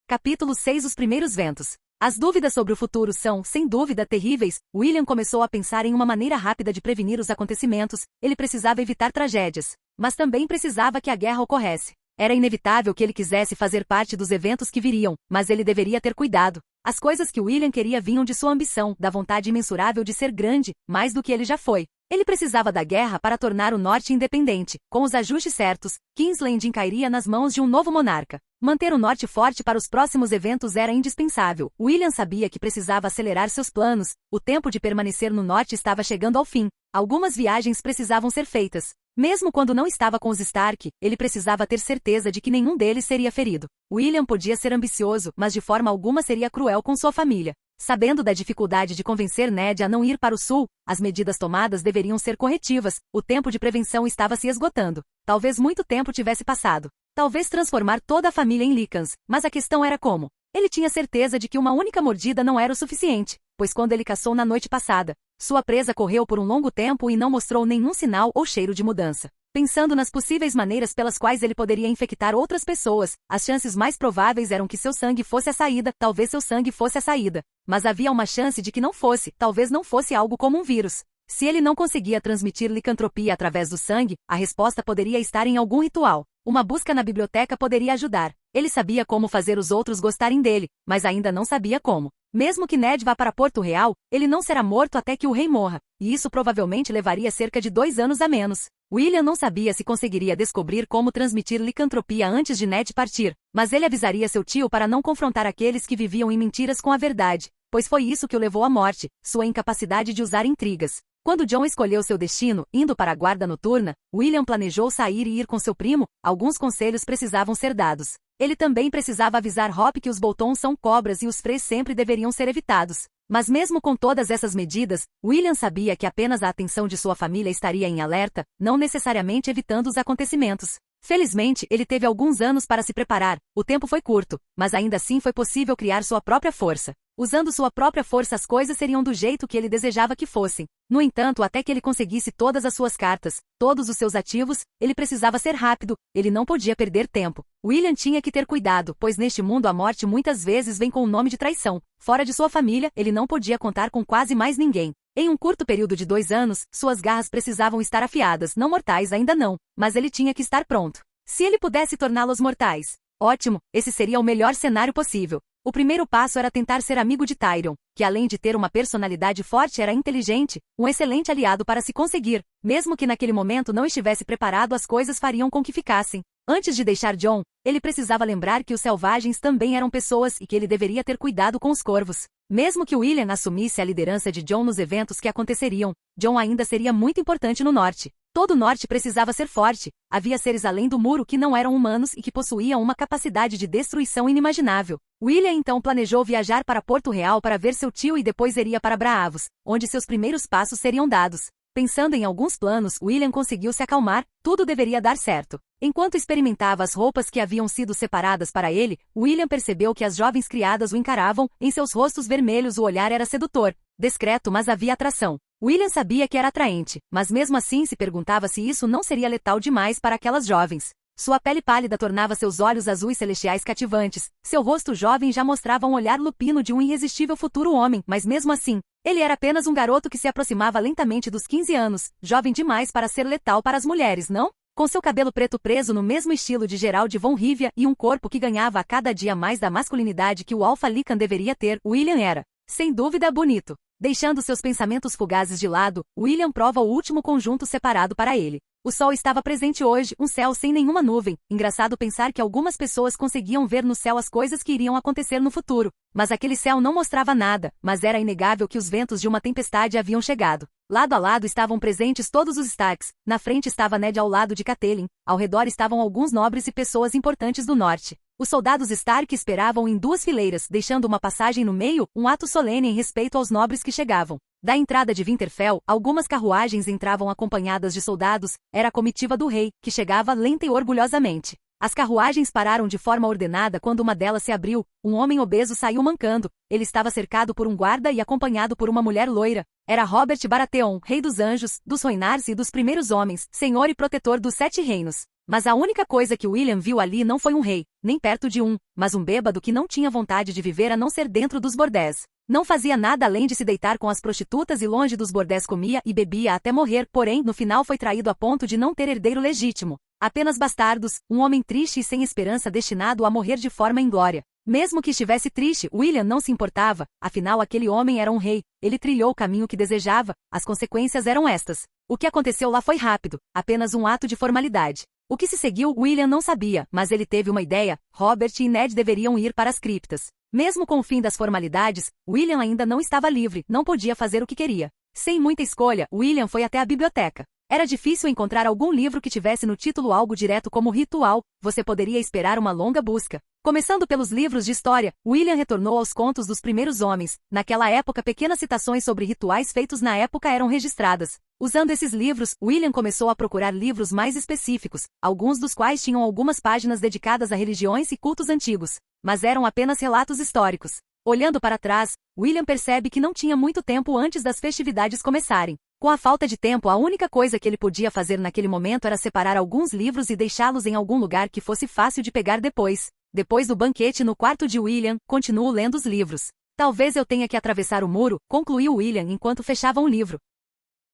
Capítulo 6 Os primeiros ventos. As dúvidas sobre o futuro são, sem dúvida, terríveis. William começou a pensar em uma maneira rápida de prevenir os acontecimentos, ele precisava evitar tragédias, mas também precisava que a guerra ocorresse. Era inevitável que ele quisesse fazer parte dos eventos que viriam, mas ele deveria ter cuidado. As coisas que William queria vinham de sua ambição, da vontade imensurável de ser grande, mais do que ele já foi. Ele precisava da guerra para tornar o norte independente. Com os ajustes certos, King's Landing cairia nas mãos de um novo monarca. Manter o norte forte para os próximos eventos era indispensável. William sabia que precisava acelerar seus planos. O tempo de permanecer no norte estava chegando ao fim. Algumas viagens precisavam ser feitas. Mesmo quando não estava com os Stark, ele precisava ter certeza de que nenhum deles seria ferido. William podia ser ambicioso, mas de forma alguma seria cruel com sua família. Sabendo da dificuldade de convencer Ned a não ir para o sul, as medidas tomadas deveriam ser corretivas, o tempo de prevenção estava se esgotando. Talvez muito tempo tivesse passado. Talvez transformar toda a família em Lycans, mas a questão era como. Ele tinha certeza de que uma única mordida não era o suficiente, pois quando ele caçou na noite passada, sua presa correu por um longo tempo e não mostrou nenhum sinal ou cheiro de mudança. Pensando nas possíveis maneiras pelas quais ele poderia infectar outras pessoas, as chances mais prováveis eram que seu sangue fosse a saída, talvez seu sangue fosse a saída. Mas havia uma chance de que não fosse, talvez não fosse algo como um vírus. Se ele não conseguia transmitir licantropia através do sangue, a resposta poderia estar em algum ritual. Uma busca na biblioteca poderia ajudar. Ele sabia como fazer os outros gostarem dele, mas ainda não sabia como. Mesmo que Ned vá para Porto Real, ele não será morto até que o rei morra, e isso provavelmente levaria cerca de 2 anos a menos. William não sabia se conseguiria descobrir como transmitir licantropia antes de Ned partir, mas ele avisaria seu tio para não confrontar aqueles que viviam em mentiras com a verdade, pois foi isso que o levou à morte, sua incapacidade de usar intrigas. Quando Jon escolheu seu destino, indo para a guarda noturna, William planejou sair e ir com seu primo. Alguns conselhos precisavam ser dados. Ele também precisava avisar Robb que os Boltons são cobras e os Freys sempre deveriam ser evitados. Mas mesmo com todas essas medidas, William sabia que apenas a atenção de sua família estaria em alerta, não necessariamente evitando os acontecimentos. Felizmente, ele teve alguns anos para se preparar. O tempo foi curto, mas ainda assim foi possível criar sua própria força. Usando sua própria força, as coisas seriam do jeito que ele desejava que fossem. No entanto, até que ele conseguisse todas as suas cartas, todos os seus ativos, ele precisava ser rápido, ele não podia perder tempo. William tinha que ter cuidado, pois neste mundo a morte muitas vezes vem com o nome de traição. Fora de sua família, ele não podia contar com quase mais ninguém. Em um curto período de 2 anos, suas garras precisavam estar afiadas, não mortais ainda não, mas ele tinha que estar pronto. Se ele pudesse torná-los mortais, ótimo, esse seria o melhor cenário possível. O primeiro passo era tentar ser amigo de Tyrion, que além de ter uma personalidade forte era inteligente, um excelente aliado para se conseguir. Mesmo que naquele momento não estivesse preparado, as coisas fariam com que ficassem. Antes de deixar Jon, ele precisava lembrar que os selvagens também eram pessoas e que ele deveria ter cuidado com os corvos. Mesmo que William assumisse a liderança de Jon nos eventos que aconteceriam, Jon ainda seria muito importante no norte. Todo o norte precisava ser forte. Havia seres além do muro que não eram humanos e que possuíam uma capacidade de destruição inimaginável. William então planejou viajar para Porto Real para ver seu tio e depois iria para Braavos, onde seus primeiros passos seriam dados. Pensando em alguns planos, William conseguiu se acalmar, tudo deveria dar certo. Enquanto experimentava as roupas que haviam sido separadas para ele, William percebeu que as jovens criadas o encaravam, em seus rostos vermelhos o olhar era sedutor, discreto mas havia atração. William sabia que era atraente, mas mesmo assim se perguntava se isso não seria letal demais para aquelas jovens. Sua pele pálida tornava seus olhos azuis celestiais cativantes, seu rosto jovem já mostrava um olhar lupino de um irresistível futuro homem, mas mesmo assim, ele era apenas um garoto que se aproximava lentamente dos 15 anos, jovem demais para ser letal para as mulheres, não? Com seu cabelo preto preso no mesmo estilo de Geralt von Rivia e um corpo que ganhava a cada dia mais da masculinidade que o Alpha Lycan deveria ter, William era, sem dúvida, bonito. Deixando seus pensamentos fugazes de lado, William prova o último conjunto separado para ele. O sol estava presente hoje, um céu sem nenhuma nuvem. Engraçado pensar que algumas pessoas conseguiam ver no céu as coisas que iriam acontecer no futuro. Mas aquele céu não mostrava nada, mas era inegável que os ventos de uma tempestade haviam chegado. Lado a lado estavam presentes todos os Starks. Na frente estava Ned ao lado de Catelyn. Ao redor estavam alguns nobres e pessoas importantes do norte. Os soldados Stark esperavam em duas fileiras, deixando uma passagem no meio, um ato solene em respeito aos nobres que chegavam. Da entrada de Winterfell, algumas carruagens entravam acompanhadas de soldados, era a comitiva do rei, que chegava lenta e orgulhosamente. As carruagens pararam de forma ordenada quando uma delas se abriu, um homem obeso saiu mancando, ele estava cercado por um guarda e acompanhado por uma mulher loira. Era Robert Baratheon, rei dos anjos, dos Rhoynars e dos primeiros homens, senhor e protetor dos 7 reinos. Mas a única coisa que William viu ali não foi um rei, nem perto de um, mas um bêbado que não tinha vontade de viver a não ser dentro dos bordéis. Não fazia nada além de se deitar com as prostitutas e longe dos bordéis comia e bebia até morrer, porém, no final foi traído a ponto de não ter herdeiro legítimo. Apenas bastardos, um homem triste e sem esperança destinado a morrer de forma inglória. Mesmo que estivesse triste, William não se importava, afinal aquele homem era um rei, ele trilhou o caminho que desejava, as consequências eram estas. O que aconteceu lá foi rápido, apenas um ato de formalidade. O que se seguiu, William não sabia, mas ele teve uma ideia, Robert e Ned deveriam ir para as criptas. Mesmo com o fim das formalidades, William ainda não estava livre, não podia fazer o que queria. Sem muita escolha, William foi até a biblioteca. Era difícil encontrar algum livro que tivesse no título algo direto como ritual, você poderia esperar uma longa busca. Começando pelos livros de história, William retornou aos contos dos primeiros homens. Naquela época, pequenas citações sobre rituais feitos na época eram registradas. Usando esses livros, William começou a procurar livros mais específicos, alguns dos quais tinham algumas páginas dedicadas a religiões e cultos antigos, mas eram apenas relatos históricos. Olhando para trás, William percebe que não tinha muito tempo antes das festividades começarem. Com a falta de tempo, a única coisa que ele podia fazer naquele momento era separar alguns livros e deixá-los em algum lugar que fosse fácil de pegar depois. Depois do banquete no quarto de William, continuou lendo os livros. Talvez eu tenha que atravessar o muro, concluiu William enquanto fechava um livro.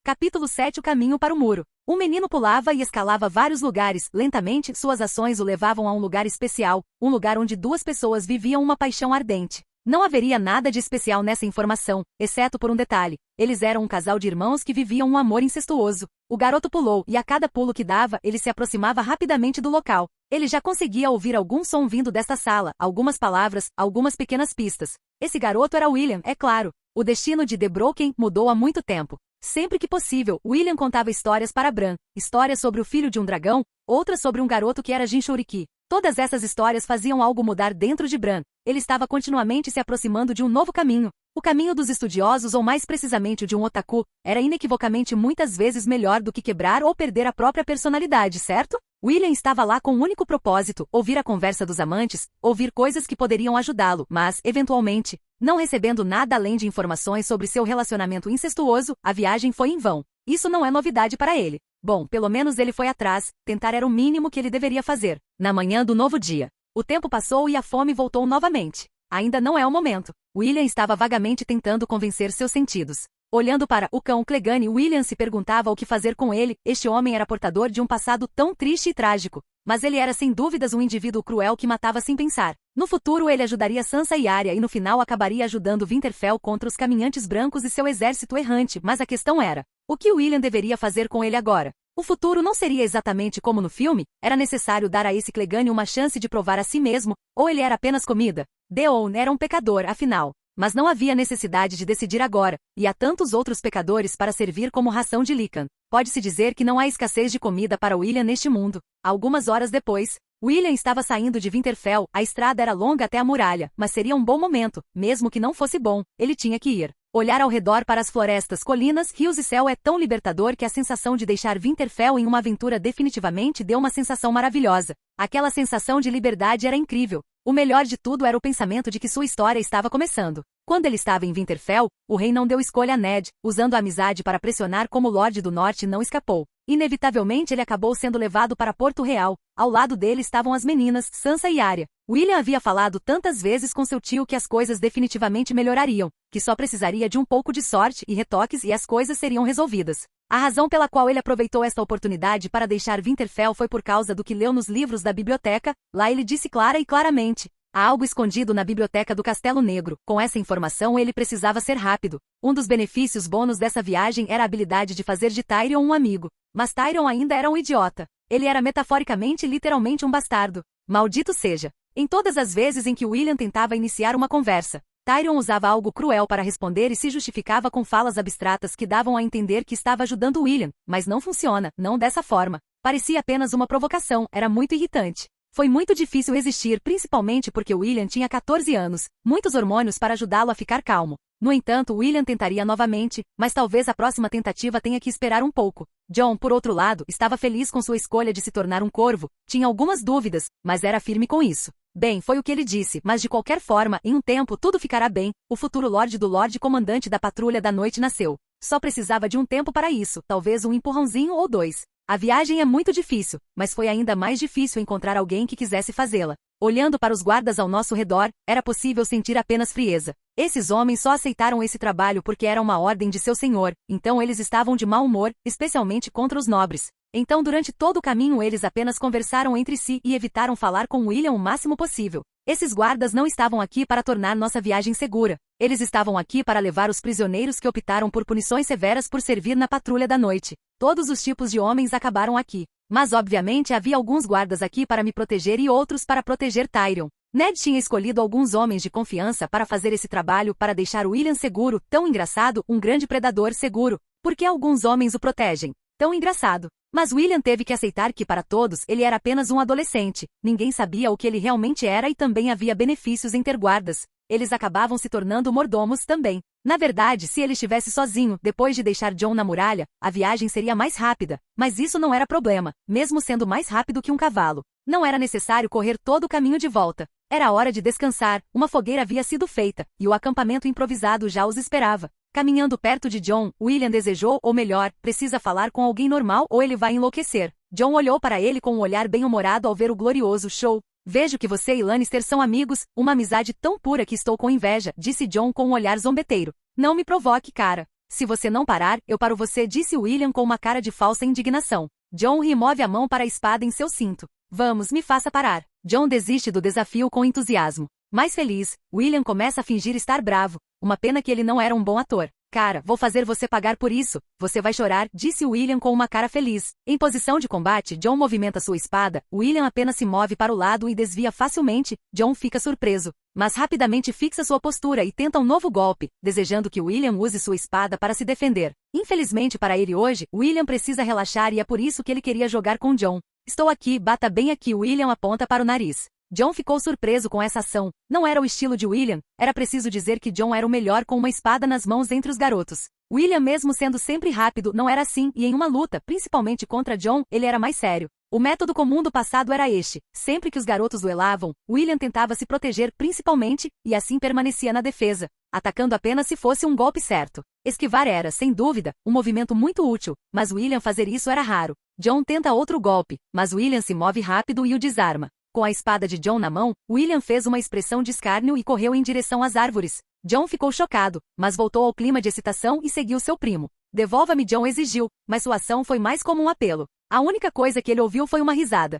Capítulo 7 O caminho para o muro. Um menino pulava e escalava vários lugares. Lentamente, suas ações o levavam a um lugar especial, um lugar onde duas pessoas viviam uma paixão ardente. Não haveria nada de especial nessa informação, exceto por um detalhe. Eles eram um casal de irmãos que viviam um amor incestuoso. O garoto pulou, e a cada pulo que dava, ele se aproximava rapidamente do local. Ele já conseguia ouvir algum som vindo desta sala, algumas palavras, algumas pequenas pistas. Esse garoto era William, é claro. O destino de The Broken mudou há muito tempo. Sempre que possível, William contava histórias para Bran. Histórias sobre o filho de um dragão, outras sobre um garoto que era Jinchuriki. Todas essas histórias faziam algo mudar dentro de Bran. Ele estava continuamente se aproximando de um novo caminho. O caminho dos estudiosos ou mais precisamente o de um otaku, era inequivocamente muitas vezes melhor do que quebrar ou perder a própria personalidade, certo? William estava lá com um único propósito, ouvir a conversa dos amantes, ouvir coisas que poderiam ajudá-lo, mas, eventualmente, não recebendo nada além de informações sobre seu relacionamento incestuoso, a viagem foi em vão. Isso não é novidade para ele. Bom, pelo menos ele foi atrás, tentar era o mínimo que ele deveria fazer. Na manhã do novo dia, o tempo passou e a fome voltou novamente. Ainda não é o momento. William estava vagamente tentando convencer seus sentidos. Olhando para o cão Clegane, William se perguntava o que fazer com ele. Este homem era portador de um passado tão triste e trágico. Mas ele era sem dúvidas um indivíduo cruel que matava sem pensar. No futuro ele ajudaria Sansa e Arya e no final acabaria ajudando Winterfell contra os caminhantes brancos e seu exército errante, mas a questão era, o que William deveria fazer com ele agora? O futuro não seria exatamente como no filme, era necessário dar a esse Clegane uma chance de provar a si mesmo, ou ele era apenas comida. Deon era um pecador, afinal. Mas não havia necessidade de decidir agora, e há tantos outros pecadores para servir como ração de Lycan. Pode-se dizer que não há escassez de comida para William neste mundo. Algumas horas depois, William estava saindo de Winterfell, a estrada era longa até a muralha, mas seria um bom momento, mesmo que não fosse bom, ele tinha que ir. Olhar ao redor para as florestas, colinas, rios e céu é tão libertador que a sensação de deixar Winterfell em uma aventura definitivamente deu uma sensação maravilhosa. Aquela sensação de liberdade era incrível. O melhor de tudo era o pensamento de que sua história estava começando. Quando ele estava em Winterfell, o rei não deu escolha a Ned, usando a amizade para pressionar como o Lorde do Norte não escapou. Inevitavelmente ele acabou sendo levado para Porto Real. Ao lado dele estavam as meninas, Sansa e Arya. William havia falado tantas vezes com seu tio que as coisas definitivamente melhorariam, que só precisaria de um pouco de sorte e retoques e as coisas seriam resolvidas. A razão pela qual ele aproveitou esta oportunidade para deixar Winterfell foi por causa do que leu nos livros da biblioteca. Lá ele disse clara e claramente: há algo escondido na biblioteca do Castelo Negro. Com essa informação ele precisava ser rápido. Um dos benefícios bônus dessa viagem era a habilidade de fazer de Tyrion um amigo. Mas Tyrion ainda era um idiota. Ele era metaforicamente e literalmente um bastardo. Maldito seja. Em todas as vezes em que William tentava iniciar uma conversa, Tyrion usava algo cruel para responder e se justificava com falas abstratas que davam a entender que estava ajudando William, mas não funciona, não dessa forma. Parecia apenas uma provocação, era muito irritante. Foi muito difícil resistir, principalmente porque William tinha 14 anos, muitos hormônios para ajudá-lo a ficar calmo. No entanto, William tentaria novamente, mas talvez a próxima tentativa tenha que esperar um pouco. Jon, por outro lado, estava feliz com sua escolha de se tornar um corvo, tinha algumas dúvidas, mas era firme com isso. Bem, foi o que ele disse, mas de qualquer forma, em um tempo tudo ficará bem, o futuro Lorde do Lorde Comandante da Patrulha da Noite nasceu. Só precisava de um tempo para isso, talvez um empurrãozinho ou dois. A viagem é muito difícil, mas foi ainda mais difícil encontrar alguém que quisesse fazê-la. Olhando para os guardas ao nosso redor, era possível sentir apenas frieza. Esses homens só aceitaram esse trabalho porque era uma ordem de seu senhor, então eles estavam de mau humor, especialmente contra os nobres. Então durante todo o caminho eles apenas conversaram entre si e evitaram falar com William o máximo possível. Esses guardas não estavam aqui para tornar nossa viagem segura. Eles estavam aqui para levar os prisioneiros que optaram por punições severas por servir na patrulha da noite. Todos os tipos de homens acabaram aqui. Mas obviamente havia alguns guardas aqui para me proteger e outros para proteger Tyrion. Ned tinha escolhido alguns homens de confiança para fazer esse trabalho para deixar William seguro, tão engraçado, um grande predador seguro. Porque alguns homens o protegem. Tão engraçado. Mas William teve que aceitar que para todos ele era apenas um adolescente. Ninguém sabia o que ele realmente era e também havia benefícios em ter guardas. Eles acabavam se tornando mordomos também. Na verdade, se ele estivesse sozinho, depois de deixar Jon na muralha, a viagem seria mais rápida. Mas isso não era problema, mesmo sendo mais rápido que um cavalo. Não era necessário correr todo o caminho de volta. Era hora de descansar, uma fogueira havia sido feita, e o acampamento improvisado já os esperava. Caminhando perto de Jon, William desejou, ou melhor, precisa falar com alguém normal ou ele vai enlouquecer. Jon olhou para ele com um olhar bem-humorado ao ver o glorioso show. Vejo que você e Lannister são amigos, uma amizade tão pura que estou com inveja, disse Jon com um olhar zombeteiro. Não me provoque, cara. Se você não parar, eu paro você, disse William com uma cara de falsa indignação. Jon remove a mão para a espada em seu cinto. Vamos, me faça parar. Jon desiste do desafio com entusiasmo. Mais feliz, William começa a fingir estar bravo. Uma pena que ele não era um bom ator. Cara, vou fazer você pagar por isso. Você vai chorar, disse William com uma cara feliz. Em posição de combate, Jon movimenta sua espada. William apenas se move para o lado e desvia facilmente. Jon fica surpreso. Mas rapidamente fixa sua postura e tenta um novo golpe, desejando que William use sua espada para se defender. Infelizmente para ele hoje, William precisa relaxar e é por isso que ele queria jogar com Jon. Estou aqui, bata bem aqui. William aponta para o nariz. Jon ficou surpreso com essa ação. Não era o estilo de William, era preciso dizer que Jon era o melhor com uma espada nas mãos entre os garotos. William, mesmo sendo sempre rápido, não era assim, e em uma luta, principalmente contra Jon, ele era mais sério. O método comum do passado era este. Sempre que os garotos duelavam, William tentava se proteger principalmente, e assim permanecia na defesa, atacando apenas se fosse um golpe certo. Esquivar era, sem dúvida, um movimento muito útil, mas William fazer isso era raro. Jon tenta outro golpe, mas William se move rápido e o desarma. Com a espada de Jon na mão, William fez uma expressão de escárnio e correu em direção às árvores. Jon ficou chocado, mas voltou ao clima de excitação e seguiu seu primo. Devolva-me, Jon exigiu, mas sua ação foi mais como um apelo. A única coisa que ele ouviu foi uma risada.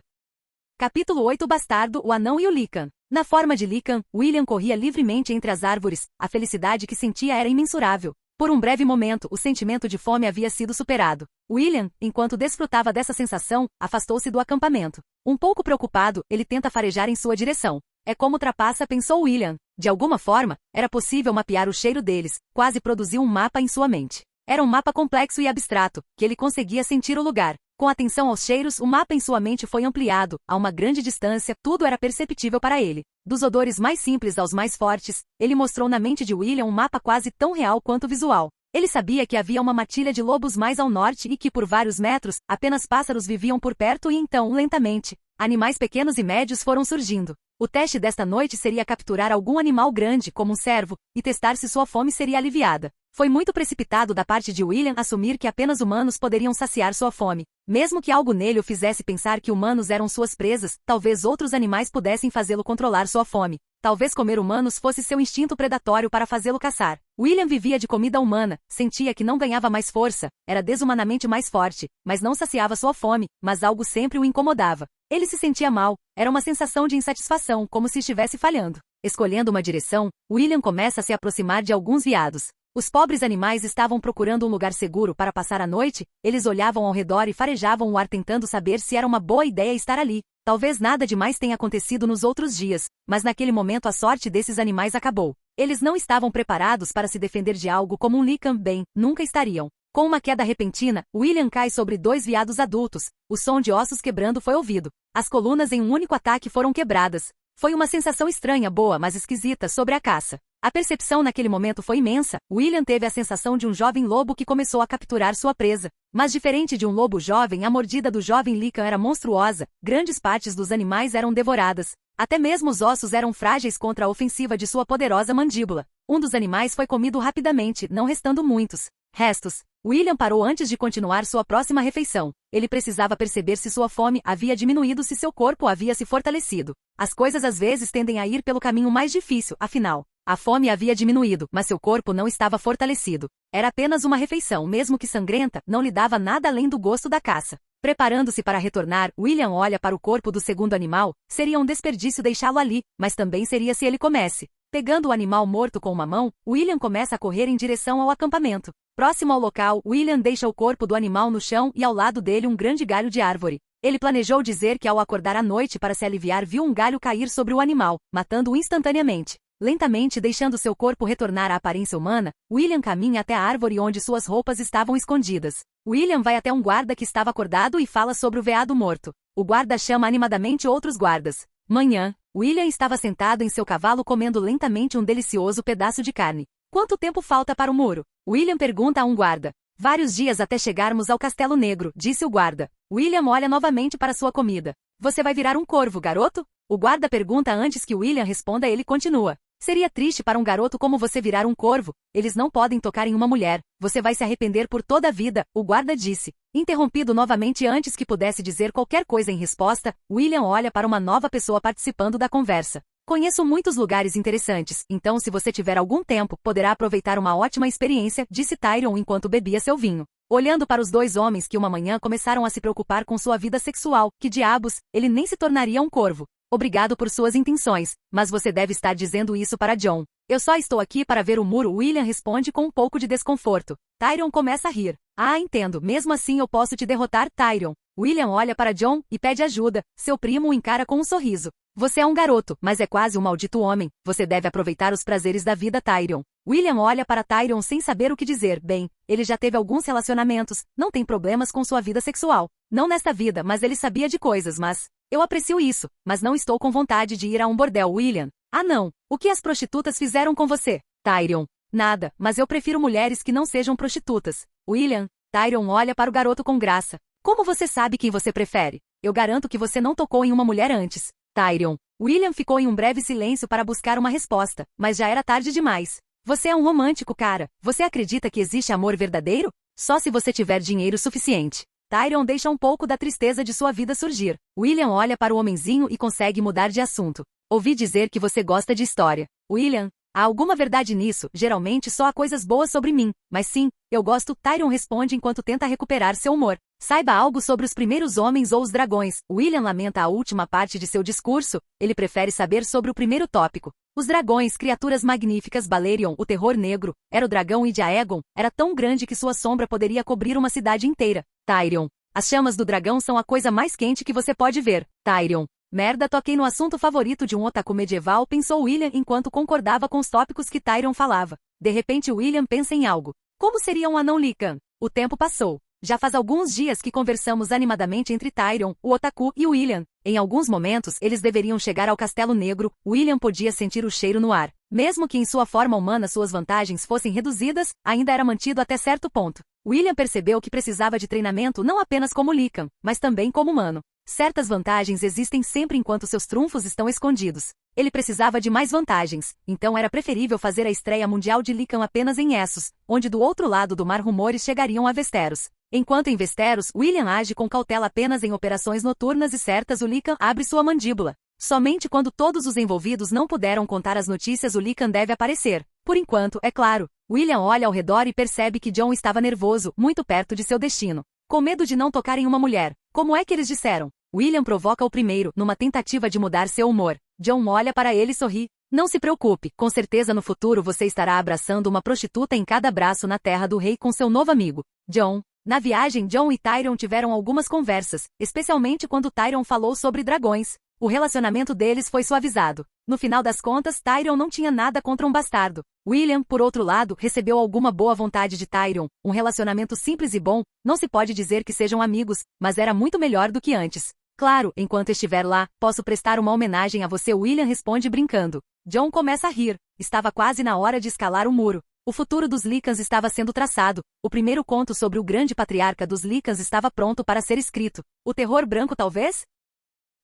Capítulo 8 Bastardo, o Anão e o Lycan. Na forma de Lycan, William corria livremente entre as árvores. A felicidade que sentia era imensurável. Por um breve momento, o sentimento de fome havia sido superado. William, enquanto desfrutava dessa sensação, afastou-se do acampamento. Um pouco preocupado, ele tenta farejar em sua direção. É como trapaça, pensou William. De alguma forma, era possível mapear o cheiro deles, quase produziu um mapa em sua mente. Era um mapa complexo e abstrato, que ele conseguia sentir o lugar. Com atenção aos cheiros, o mapa em sua mente foi ampliado. A uma grande distância, tudo era perceptível para ele. Dos odores mais simples aos mais fortes, ele mostrou na mente de William um mapa quase tão real quanto visual. Ele sabia que havia uma matilha de lobos mais ao norte e que por vários metros, apenas pássaros viviam por perto e então, lentamente, animais pequenos e médios foram surgindo. O teste desta noite seria capturar algum animal grande, como um cervo, e testar se sua fome seria aliviada. Foi muito precipitado da parte de William assumir que apenas humanos poderiam saciar sua fome. Mesmo que algo nele o fizesse pensar que humanos eram suas presas, talvez outros animais pudessem fazê-lo controlar sua fome. Talvez comer humanos fosse seu instinto predatório para fazê-lo caçar. William vivia de comida humana, sentia que não ganhava mais força, era desumanamente mais forte, mas não saciava sua fome, mas algo sempre o incomodava. Ele se sentia mal, era uma sensação de insatisfação, como se estivesse falhando. Escolhendo uma direção, William começa a se aproximar de alguns veados. Os pobres animais estavam procurando um lugar seguro para passar a noite, eles olhavam ao redor e farejavam o ar tentando saber se era uma boa ideia estar ali. Talvez nada demais tenha acontecido nos outros dias, mas naquele momento a sorte desses animais acabou. Eles não estavam preparados para se defender de algo como um Lycan, bem, nunca estariam. Com uma queda repentina, William cai sobre dois veados adultos. O som de ossos quebrando foi ouvido. As colunas em um único ataque foram quebradas. Foi uma sensação estranha, boa, mas esquisita sobre a caça. A percepção naquele momento foi imensa. William teve a sensação de um jovem lobo que começou a capturar sua presa. Mas diferente de um lobo jovem, a mordida do jovem Lycan era monstruosa. Grandes partes dos animais eram devoradas. Até mesmo os ossos eram frágeis contra a ofensiva de sua poderosa mandíbula. Um dos animais foi comido rapidamente, não restando muitos restos. William parou antes de continuar sua próxima refeição. Ele precisava perceber se sua fome havia diminuído, se seu corpo havia se fortalecido. As coisas às vezes tendem a ir pelo caminho mais difícil, afinal. A fome havia diminuído, mas seu corpo não estava fortalecido. Era apenas uma refeição, mesmo que sangrenta, não lhe dava nada além do gosto da caça. Preparando-se para retornar, William olha para o corpo do segundo animal. Seria um desperdício deixá-lo ali, mas também seria se ele comesse. Pegando o animal morto com uma mão, William começa a correr em direção ao acampamento. Próximo ao local, William deixa o corpo do animal no chão e ao lado dele um grande galho de árvore. Ele planejou dizer que ao acordar à noite para se aliviar viu um galho cair sobre o animal, matando-o instantaneamente. Lentamente deixando seu corpo retornar à aparência humana, William caminha até a árvore onde suas roupas estavam escondidas. William vai até um guarda que estava acordado e fala sobre o veado morto. O guarda chama animadamente outros guardas. Manhã, William estava sentado em seu cavalo comendo lentamente um delicioso pedaço de carne. Quanto tempo falta para o muro? William pergunta a um guarda. Vários dias até chegarmos ao Castelo Negro, disse o guarda. William olha novamente para sua comida. Você vai virar um corvo, garoto? O guarda pergunta antes que William responda, ele continua. Seria triste para um garoto como você virar um corvo. Eles não podem tocar em uma mulher. Você vai se arrepender por toda a vida, o guarda disse. Interrompido novamente antes que pudesse dizer qualquer coisa em resposta, William olha para uma nova pessoa participando da conversa. Conheço muitos lugares interessantes, então se você tiver algum tempo, poderá aproveitar uma ótima experiência, disse Tyrion enquanto bebia seu vinho. Olhando para os dois homens que uma manhã começaram a se preocupar com sua vida sexual, que diabos, ele nem se tornaria um corvo. Obrigado por suas intenções, mas você deve estar dizendo isso para Jon. Eu só estou aqui para ver o muro, William responde com um pouco de desconforto. Tyrion começa a rir. Ah, entendo, mesmo assim eu posso te derrotar, Tyrion. William olha para Jon e pede ajuda. Seu primo o encara com um sorriso. Você é um garoto, mas é quase um maldito homem. Você deve aproveitar os prazeres da vida, Tyrion. William olha para Tyrion sem saber o que dizer. Bem, ele já teve alguns relacionamentos, não tem problemas com sua vida sexual. Não nesta vida, mas ele sabia de coisas, mas... Eu aprecio isso, mas não estou com vontade de ir a um bordel, William. Ah não, o que as prostitutas fizeram com você? Tyrion. Nada, mas eu prefiro mulheres que não sejam prostitutas. William. Tyrion olha para o garoto com graça. Como você sabe quem você prefere? Eu garanto que você não tocou em uma mulher antes. Tyrion. William ficou em um breve silêncio para buscar uma resposta, mas já era tarde demais. Você é um romântico, cara. Você acredita que existe amor verdadeiro? Só se você tiver dinheiro suficiente. Tyrion deixa um pouco da tristeza de sua vida surgir. William olha para o homenzinho e consegue mudar de assunto. Ouvi dizer que você gosta de história. William, há alguma verdade nisso? Geralmente só há coisas boas sobre mim. Mas sim, eu gosto. Tyrion responde enquanto tenta recuperar seu humor. Saiba algo sobre os primeiros homens ou os dragões. William lamenta a última parte de seu discurso. Ele prefere saber sobre o primeiro tópico. Os dragões, criaturas magníficas, Balerion, o terror negro, era o dragão e de Aegon, era tão grande que sua sombra poderia cobrir uma cidade inteira. Tyrion. As chamas do dragão são a coisa mais quente que você pode ver. Tyrion. Merda, toquei no assunto favorito de um otaku medieval, pensou William enquanto concordava com os tópicos que Tyrion falava. De repente William pensa em algo. Como seria um anão Lycan? O tempo passou. Já faz alguns dias que conversamos animadamente entre Tyrion, o otaku e William. Em alguns momentos, eles deveriam chegar ao Castelo Negro. William podia sentir o cheiro no ar. Mesmo que em sua forma humana suas vantagens fossem reduzidas, ainda era mantido até certo ponto. William percebeu que precisava de treinamento não apenas como Lycan, mas também como humano. Certas vantagens existem sempre enquanto seus trunfos estão escondidos. Ele precisava de mais vantagens, então era preferível fazer a estreia mundial de Lycan apenas em Essos, onde do outro lado do mar rumores chegariam a Westeros. Enquanto em Westeros, William age com cautela apenas em operações noturnas e certas o Lycan abre sua mandíbula. Somente quando todos os envolvidos não puderam contar as notícias o Lycan deve aparecer. Por enquanto, é claro. William olha ao redor e percebe que Jon estava nervoso, muito perto de seu destino. Com medo de não tocar em uma mulher. Como é que eles disseram? William provoca o primeiro, numa tentativa de mudar seu humor. Jon olha para ele e sorri. Não se preocupe, com certeza no futuro você estará abraçando uma prostituta em cada braço na terra do rei com seu novo amigo, Jon. Na viagem, Jon e Tyrion tiveram algumas conversas, especialmente quando Tyrion falou sobre dragões. O relacionamento deles foi suavizado. No final das contas, Tyrion não tinha nada contra um bastardo. William, por outro lado, recebeu alguma boa vontade de Tyrion. Um relacionamento simples e bom, não se pode dizer que sejam amigos, mas era muito melhor do que antes. Claro, enquanto estiver lá, posso prestar uma homenagem a você, William responde brincando. Jon começa a rir. Estava quase na hora de escalar o muro. O futuro dos Lycans estava sendo traçado. O primeiro conto sobre o grande patriarca dos Lycans estava pronto para ser escrito. O terror branco talvez?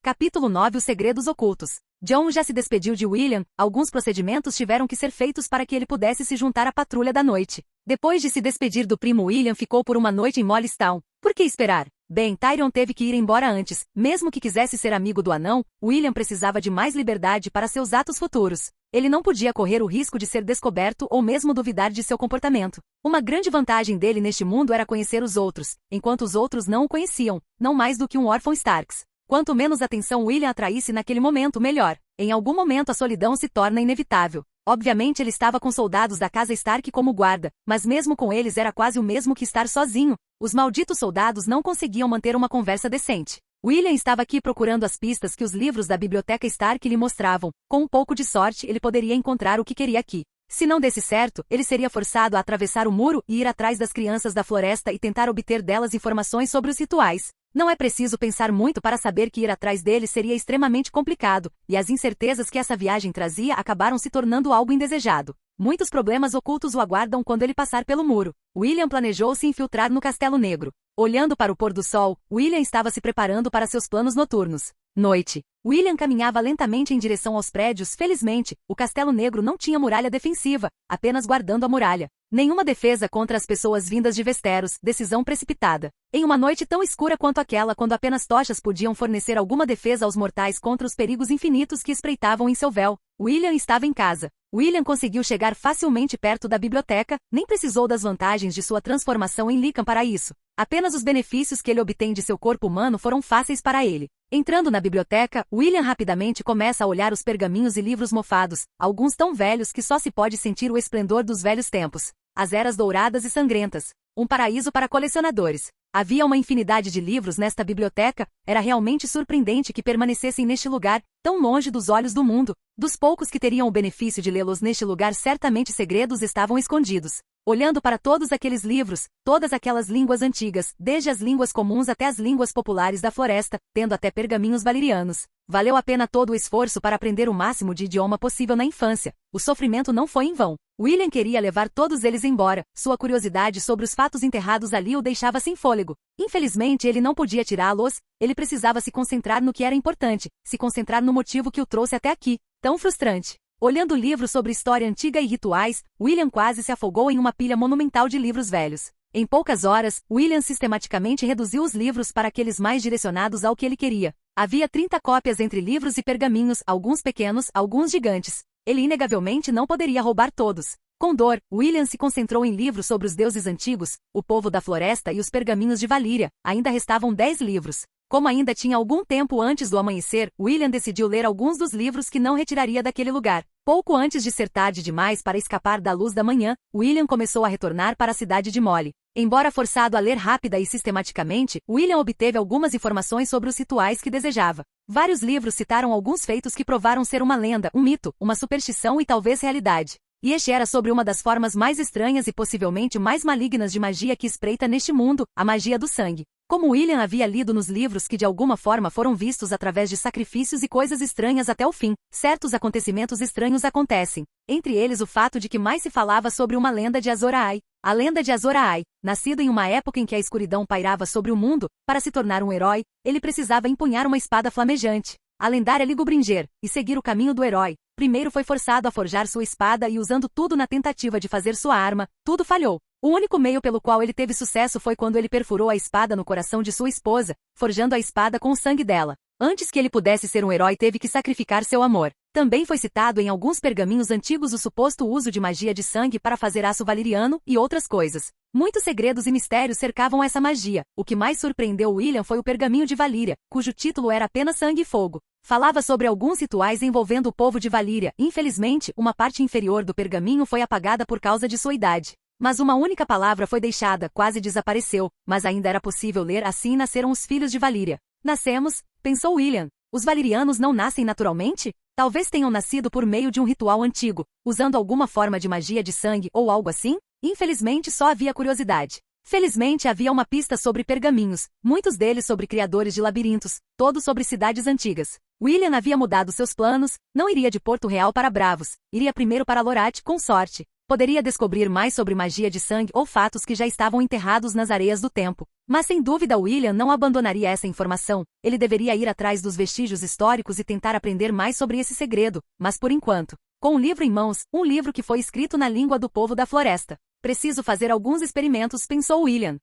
Capítulo 9 Os segredos ocultos. Jon já se despediu de William. Alguns procedimentos tiveram que ser feitos para que ele pudesse se juntar à patrulha da noite. Depois de se despedir do primo William ficou por uma noite em Mollystown. Por que esperar? Bem, Tyrion teve que ir embora antes. Mesmo que quisesse ser amigo do anão, William precisava de mais liberdade para seus atos futuros. Ele não podia correr o risco de ser descoberto ou mesmo duvidar de seu comportamento. Uma grande vantagem dele neste mundo era conhecer os outros, enquanto os outros não o conheciam, não mais do que um órfão Starks. Quanto menos atenção William atraísse naquele momento, melhor. Em algum momento a solidão se torna inevitável. Obviamente ele estava com soldados da casa Stark como guarda, mas mesmo com eles era quase o mesmo que estar sozinho. Os malditos soldados não conseguiam manter uma conversa decente. William estava aqui procurando as pistas que os livros da biblioteca Stark lhe mostravam. Com um pouco de sorte, ele poderia encontrar o que queria aqui. Se não desse certo, ele seria forçado a atravessar o muro e ir atrás das crianças da floresta e tentar obter delas informações sobre os rituais. Não é preciso pensar muito para saber que ir atrás deles seria extremamente complicado, e as incertezas que essa viagem trazia acabaram se tornando algo indesejado. Muitos problemas ocultos o aguardam quando ele passar pelo muro. William planejou se infiltrar no Castelo Negro. Olhando para o pôr do sol, William estava se preparando para seus planos noturnos. Noite. William caminhava lentamente em direção aos prédios. Felizmente, o Castelo Negro não tinha muralha defensiva, apenas guardando a muralha. Nenhuma defesa contra as pessoas vindas de Westeros, decisão precipitada. Em uma noite tão escura quanto aquela, quando apenas tochas podiam fornecer alguma defesa aos mortais contra os perigos infinitos que espreitavam em seu véu, William estava em casa. William conseguiu chegar facilmente perto da biblioteca, nem precisou das vantagens de sua transformação em Lycan para isso. Apenas os benefícios que ele obtém de seu corpo humano foram fáceis para ele. Entrando na biblioteca, William rapidamente começa a olhar os pergaminhos e livros mofados, alguns tão velhos que só se pode sentir o esplendor dos velhos tempos. As eras douradas e sangrentas. Um paraíso para colecionadores. Havia uma infinidade de livros nesta biblioteca, era realmente surpreendente que permanecessem neste lugar, tão longe dos olhos do mundo. Dos poucos que teriam o benefício de lê-los neste lugar, certamente segredos estavam escondidos. Olhando para todos aqueles livros, todas aquelas línguas antigas, desde as línguas comuns até as línguas populares da floresta, tendo até pergaminhos valerianos. Valeu a pena todo o esforço para aprender o máximo de idioma possível na infância. O sofrimento não foi em vão. William queria levar todos eles embora. Sua curiosidade sobre os fatos enterrados ali o deixava sem fôlego. Infelizmente ele não podia tirá-los, ele precisava se concentrar no que era importante, se concentrar no motivo que o trouxe até aqui. Tão frustrante. Olhando o livro sobre história antiga e rituais, William quase se afogou em uma pilha monumental de livros velhos. Em poucas horas, William sistematicamente reduziu os livros para aqueles mais direcionados ao que ele queria. Havia 30 cópias entre livros e pergaminhos, alguns pequenos, alguns gigantes. Ele inegavelmente não poderia roubar todos. Com dor, William se concentrou em livros sobre os deuses antigos, o povo da floresta e os pergaminhos de Valíria. Ainda restavam 10 livros. Como ainda tinha algum tempo antes do amanhecer, William decidiu ler alguns dos livros que não retiraria daquele lugar. Pouco antes de ser tarde demais para escapar da luz da manhã, William começou a retornar para a cidade de Molly. Embora forçado a ler rápida e sistematicamente, William obteve algumas informações sobre os rituais que desejava. Vários livros citaram alguns feitos que provaram ser uma lenda, um mito, uma superstição e talvez realidade. E este era sobre uma das formas mais estranhas e possivelmente mais malignas de magia que espreita neste mundo, a magia do sangue. Como William havia lido nos livros que de alguma forma foram vistos através de sacrifícios e coisas estranhas até o fim, certos acontecimentos estranhos acontecem. Entre eles o fato de que mais se falava sobre uma lenda de Azor Ahai. A lenda de Azor Ahai, nascido em uma época em que a escuridão pairava sobre o mundo, para se tornar um herói, ele precisava empunhar uma espada flamejante. A lendária Ligobringer, e seguir o caminho do herói. Primeiro foi forçado a forjar sua espada e usando tudo na tentativa de fazer sua arma, tudo falhou. O único meio pelo qual ele teve sucesso foi quando ele perfurou a espada no coração de sua esposa, forjando a espada com o sangue dela. Antes que ele pudesse ser um herói, teve que sacrificar seu amor. Também foi citado em alguns pergaminhos antigos o suposto uso de magia de sangue para fazer aço valeriano e outras coisas. Muitos segredos e mistérios cercavam essa magia. O que mais surpreendeu William foi o pergaminho de Valíria, cujo título era apenas Sangue e Fogo. Falava sobre alguns rituais envolvendo o povo de Valíria. Infelizmente, uma parte inferior do pergaminho foi apagada por causa de sua idade. Mas uma única palavra foi deixada, quase desapareceu, mas ainda era possível ler. Assim nasceram os filhos de Valíria. Nascemos, pensou William. Os valirianos não nascem naturalmente? Talvez tenham nascido por meio de um ritual antigo, usando alguma forma de magia de sangue ou algo assim? Infelizmente só havia curiosidade. Felizmente havia uma pista sobre pergaminhos, muitos deles sobre criadores de labirintos, todos sobre cidades antigas. William havia mudado seus planos, não iria de Porto Real para Bravos, iria primeiro para Lorat com sorte. Poderia descobrir mais sobre magia de sangue ou fatos que já estavam enterrados nas areias do tempo. Mas sem dúvida William não abandonaria essa informação. Ele deveria ir atrás dos vestígios históricos e tentar aprender mais sobre esse segredo, mas por enquanto, com um livro em mãos, um livro que foi escrito na língua do povo da floresta. Preciso fazer alguns experimentos, pensou William.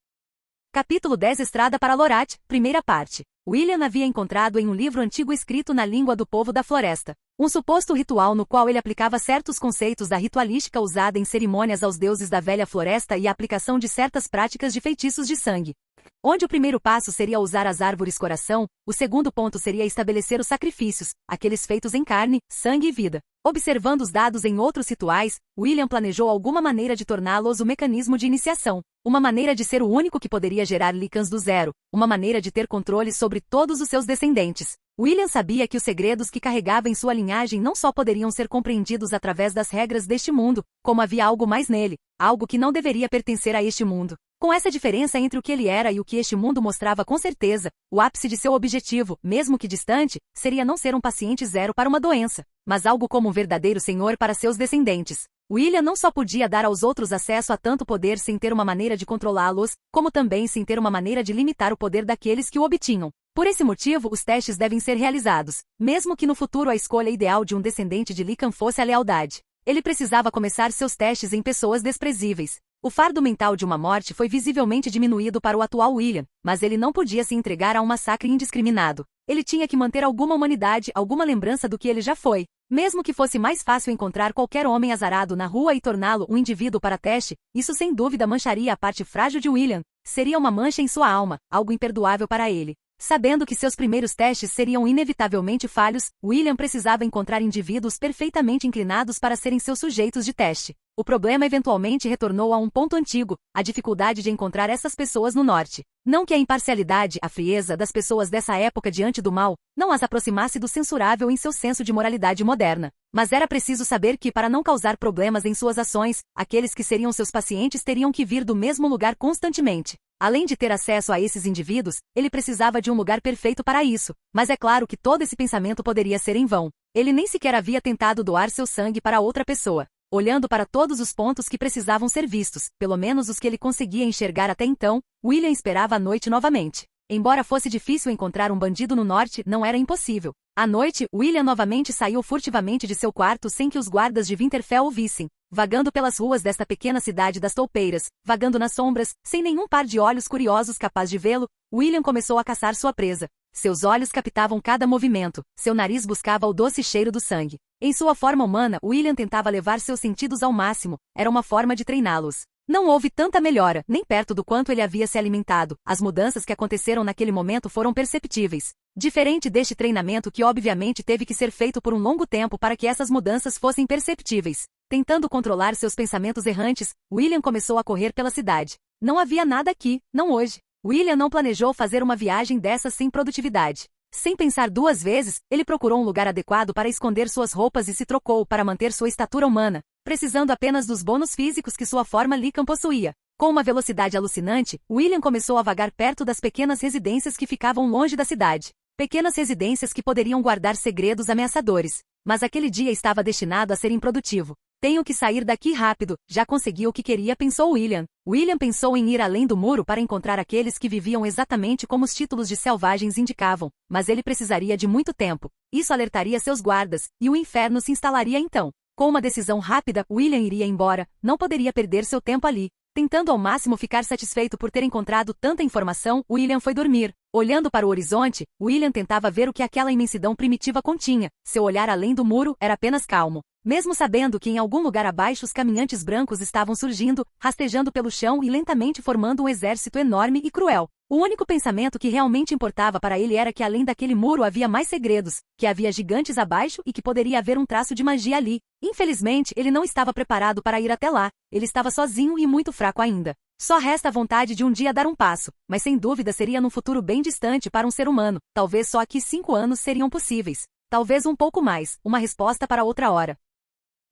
Capítulo 10 Estrada para Lorat, primeira parte. William havia encontrado em um livro antigo escrito na língua do povo da floresta um suposto ritual no qual ele aplicava certos conceitos da ritualística usada em cerimônias aos deuses da velha floresta e a aplicação de certas práticas de feitiços de sangue. Onde o primeiro passo seria usar as árvores coração, o segundo ponto seria estabelecer os sacrifícios, aqueles feitos em carne, sangue e vida. Observando os dados em outros rituais, William planejou alguma maneira de torná-los o mecanismo de iniciação. Uma maneira de ser o único que poderia gerar lícans do zero. Uma maneira de ter controle sobre todos os seus descendentes. William sabia que os segredos que carregava em sua linhagem não só poderiam ser compreendidos através das regras deste mundo, como havia algo mais nele, algo que não deveria pertencer a este mundo. Com essa diferença entre o que ele era e o que este mundo mostrava com certeza, o ápice de seu objetivo, mesmo que distante, seria não ser um paciente zero para uma doença, mas algo como um verdadeiro senhor para seus descendentes. William não só podia dar aos outros acesso a tanto poder sem ter uma maneira de controlá-los, como também sem ter uma maneira de limitar o poder daqueles que o obtinham. Por esse motivo, os testes devem ser realizados, mesmo que no futuro a escolha ideal de um descendente de Lycan fosse a lealdade. Ele precisava começar seus testes em pessoas desprezíveis. O fardo mental de uma morte foi visivelmente diminuído para o atual William, mas ele não podia se entregar a um massacre indiscriminado. Ele tinha que manter alguma humanidade, alguma lembrança do que ele já foi. Mesmo que fosse mais fácil encontrar qualquer homem azarado na rua e torná-lo um indivíduo para teste, isso sem dúvida mancharia a parte frágil de William. Seria uma mancha em sua alma, algo imperdoável para ele. Sabendo que seus primeiros testes seriam inevitavelmente falhos, William precisava encontrar indivíduos perfeitamente inclinados para serem seus sujeitos de teste. O problema eventualmente retornou a um ponto antigo, a dificuldade de encontrar essas pessoas no norte. Não que a imparcialidade, a frieza das pessoas dessa época diante do mal, não as aproximasse do censurável em seu senso de moralidade moderna. Mas era preciso saber que, para não causar problemas em suas ações, aqueles que seriam seus pacientes teriam que vir do mesmo lugar constantemente. Além de ter acesso a esses indivíduos, ele precisava de um lugar perfeito para isso, mas é claro que todo esse pensamento poderia ser em vão. Ele nem sequer havia tentado doar seu sangue para outra pessoa. Olhando para todos os pontos que precisavam ser vistos, pelo menos os que ele conseguia enxergar até então, William esperava a noite novamente. Embora fosse difícil encontrar um bandido no norte, não era impossível. À noite, William novamente saiu furtivamente de seu quarto sem que os guardas de Winterfell o vissem. Vagando pelas ruas desta pequena cidade das toupeiras, vagando nas sombras, sem nenhum par de olhos curiosos capaz de vê-lo, William começou a caçar sua presa. Seus olhos captavam cada movimento, seu nariz buscava o doce cheiro do sangue. Em sua forma humana, William tentava levar seus sentidos ao máximo, era uma forma de treiná-los. Não houve tanta melhora, nem perto do quanto ele havia se alimentado. As mudanças que aconteceram naquele momento foram perceptíveis. Diferente deste treinamento que obviamente teve que ser feito por um longo tempo para que essas mudanças fossem perceptíveis. Tentando controlar seus pensamentos errantes, William começou a correr pela cidade. Não havia nada aqui, não hoje. William não planejou fazer uma viagem dessas sem produtividade. Sem pensar duas vezes, ele procurou um lugar adequado para esconder suas roupas e se trocou para manter sua estatura humana, precisando apenas dos bônus físicos que sua forma Lycan possuía. Com uma velocidade alucinante, William começou a vagar perto das pequenas residências que ficavam longe da cidade. Pequenas residências que poderiam guardar segredos ameaçadores. Mas aquele dia estava destinado a ser improdutivo. Tenho que sair daqui rápido, já consegui o que queria, pensou William. William pensou em ir além do muro para encontrar aqueles que viviam exatamente como os títulos de selvagens indicavam, mas ele precisaria de muito tempo. Isso alertaria seus guardas, e o inferno se instalaria então. Com uma decisão rápida, William iria embora, não poderia perder seu tempo ali. Tentando ao máximo ficar satisfeito por ter encontrado tanta informação, William foi dormir. Olhando para o horizonte, William tentava ver o que aquela imensidão primitiva continha. Seu olhar além do muro era apenas calmo. Mesmo sabendo que em algum lugar abaixo os caminhantes brancos estavam surgindo, rastejando pelo chão e lentamente formando um exército enorme e cruel. O único pensamento que realmente importava para ele era que além daquele muro havia mais segredos, que havia gigantes abaixo e que poderia haver um traço de magia ali. Infelizmente, ele não estava preparado para ir até lá. Ele estava sozinho e muito fraco ainda. Só resta a vontade de um dia dar um passo, mas sem dúvida seria num futuro bem distante para um ser humano. Talvez só aqui 5 anos seriam possíveis. Talvez um pouco mais, uma resposta para outra hora.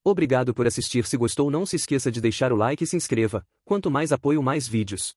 Obrigado por assistir. Se gostou, não se esqueça de deixar o like e se inscreva. Quanto mais apoio, mais vídeos.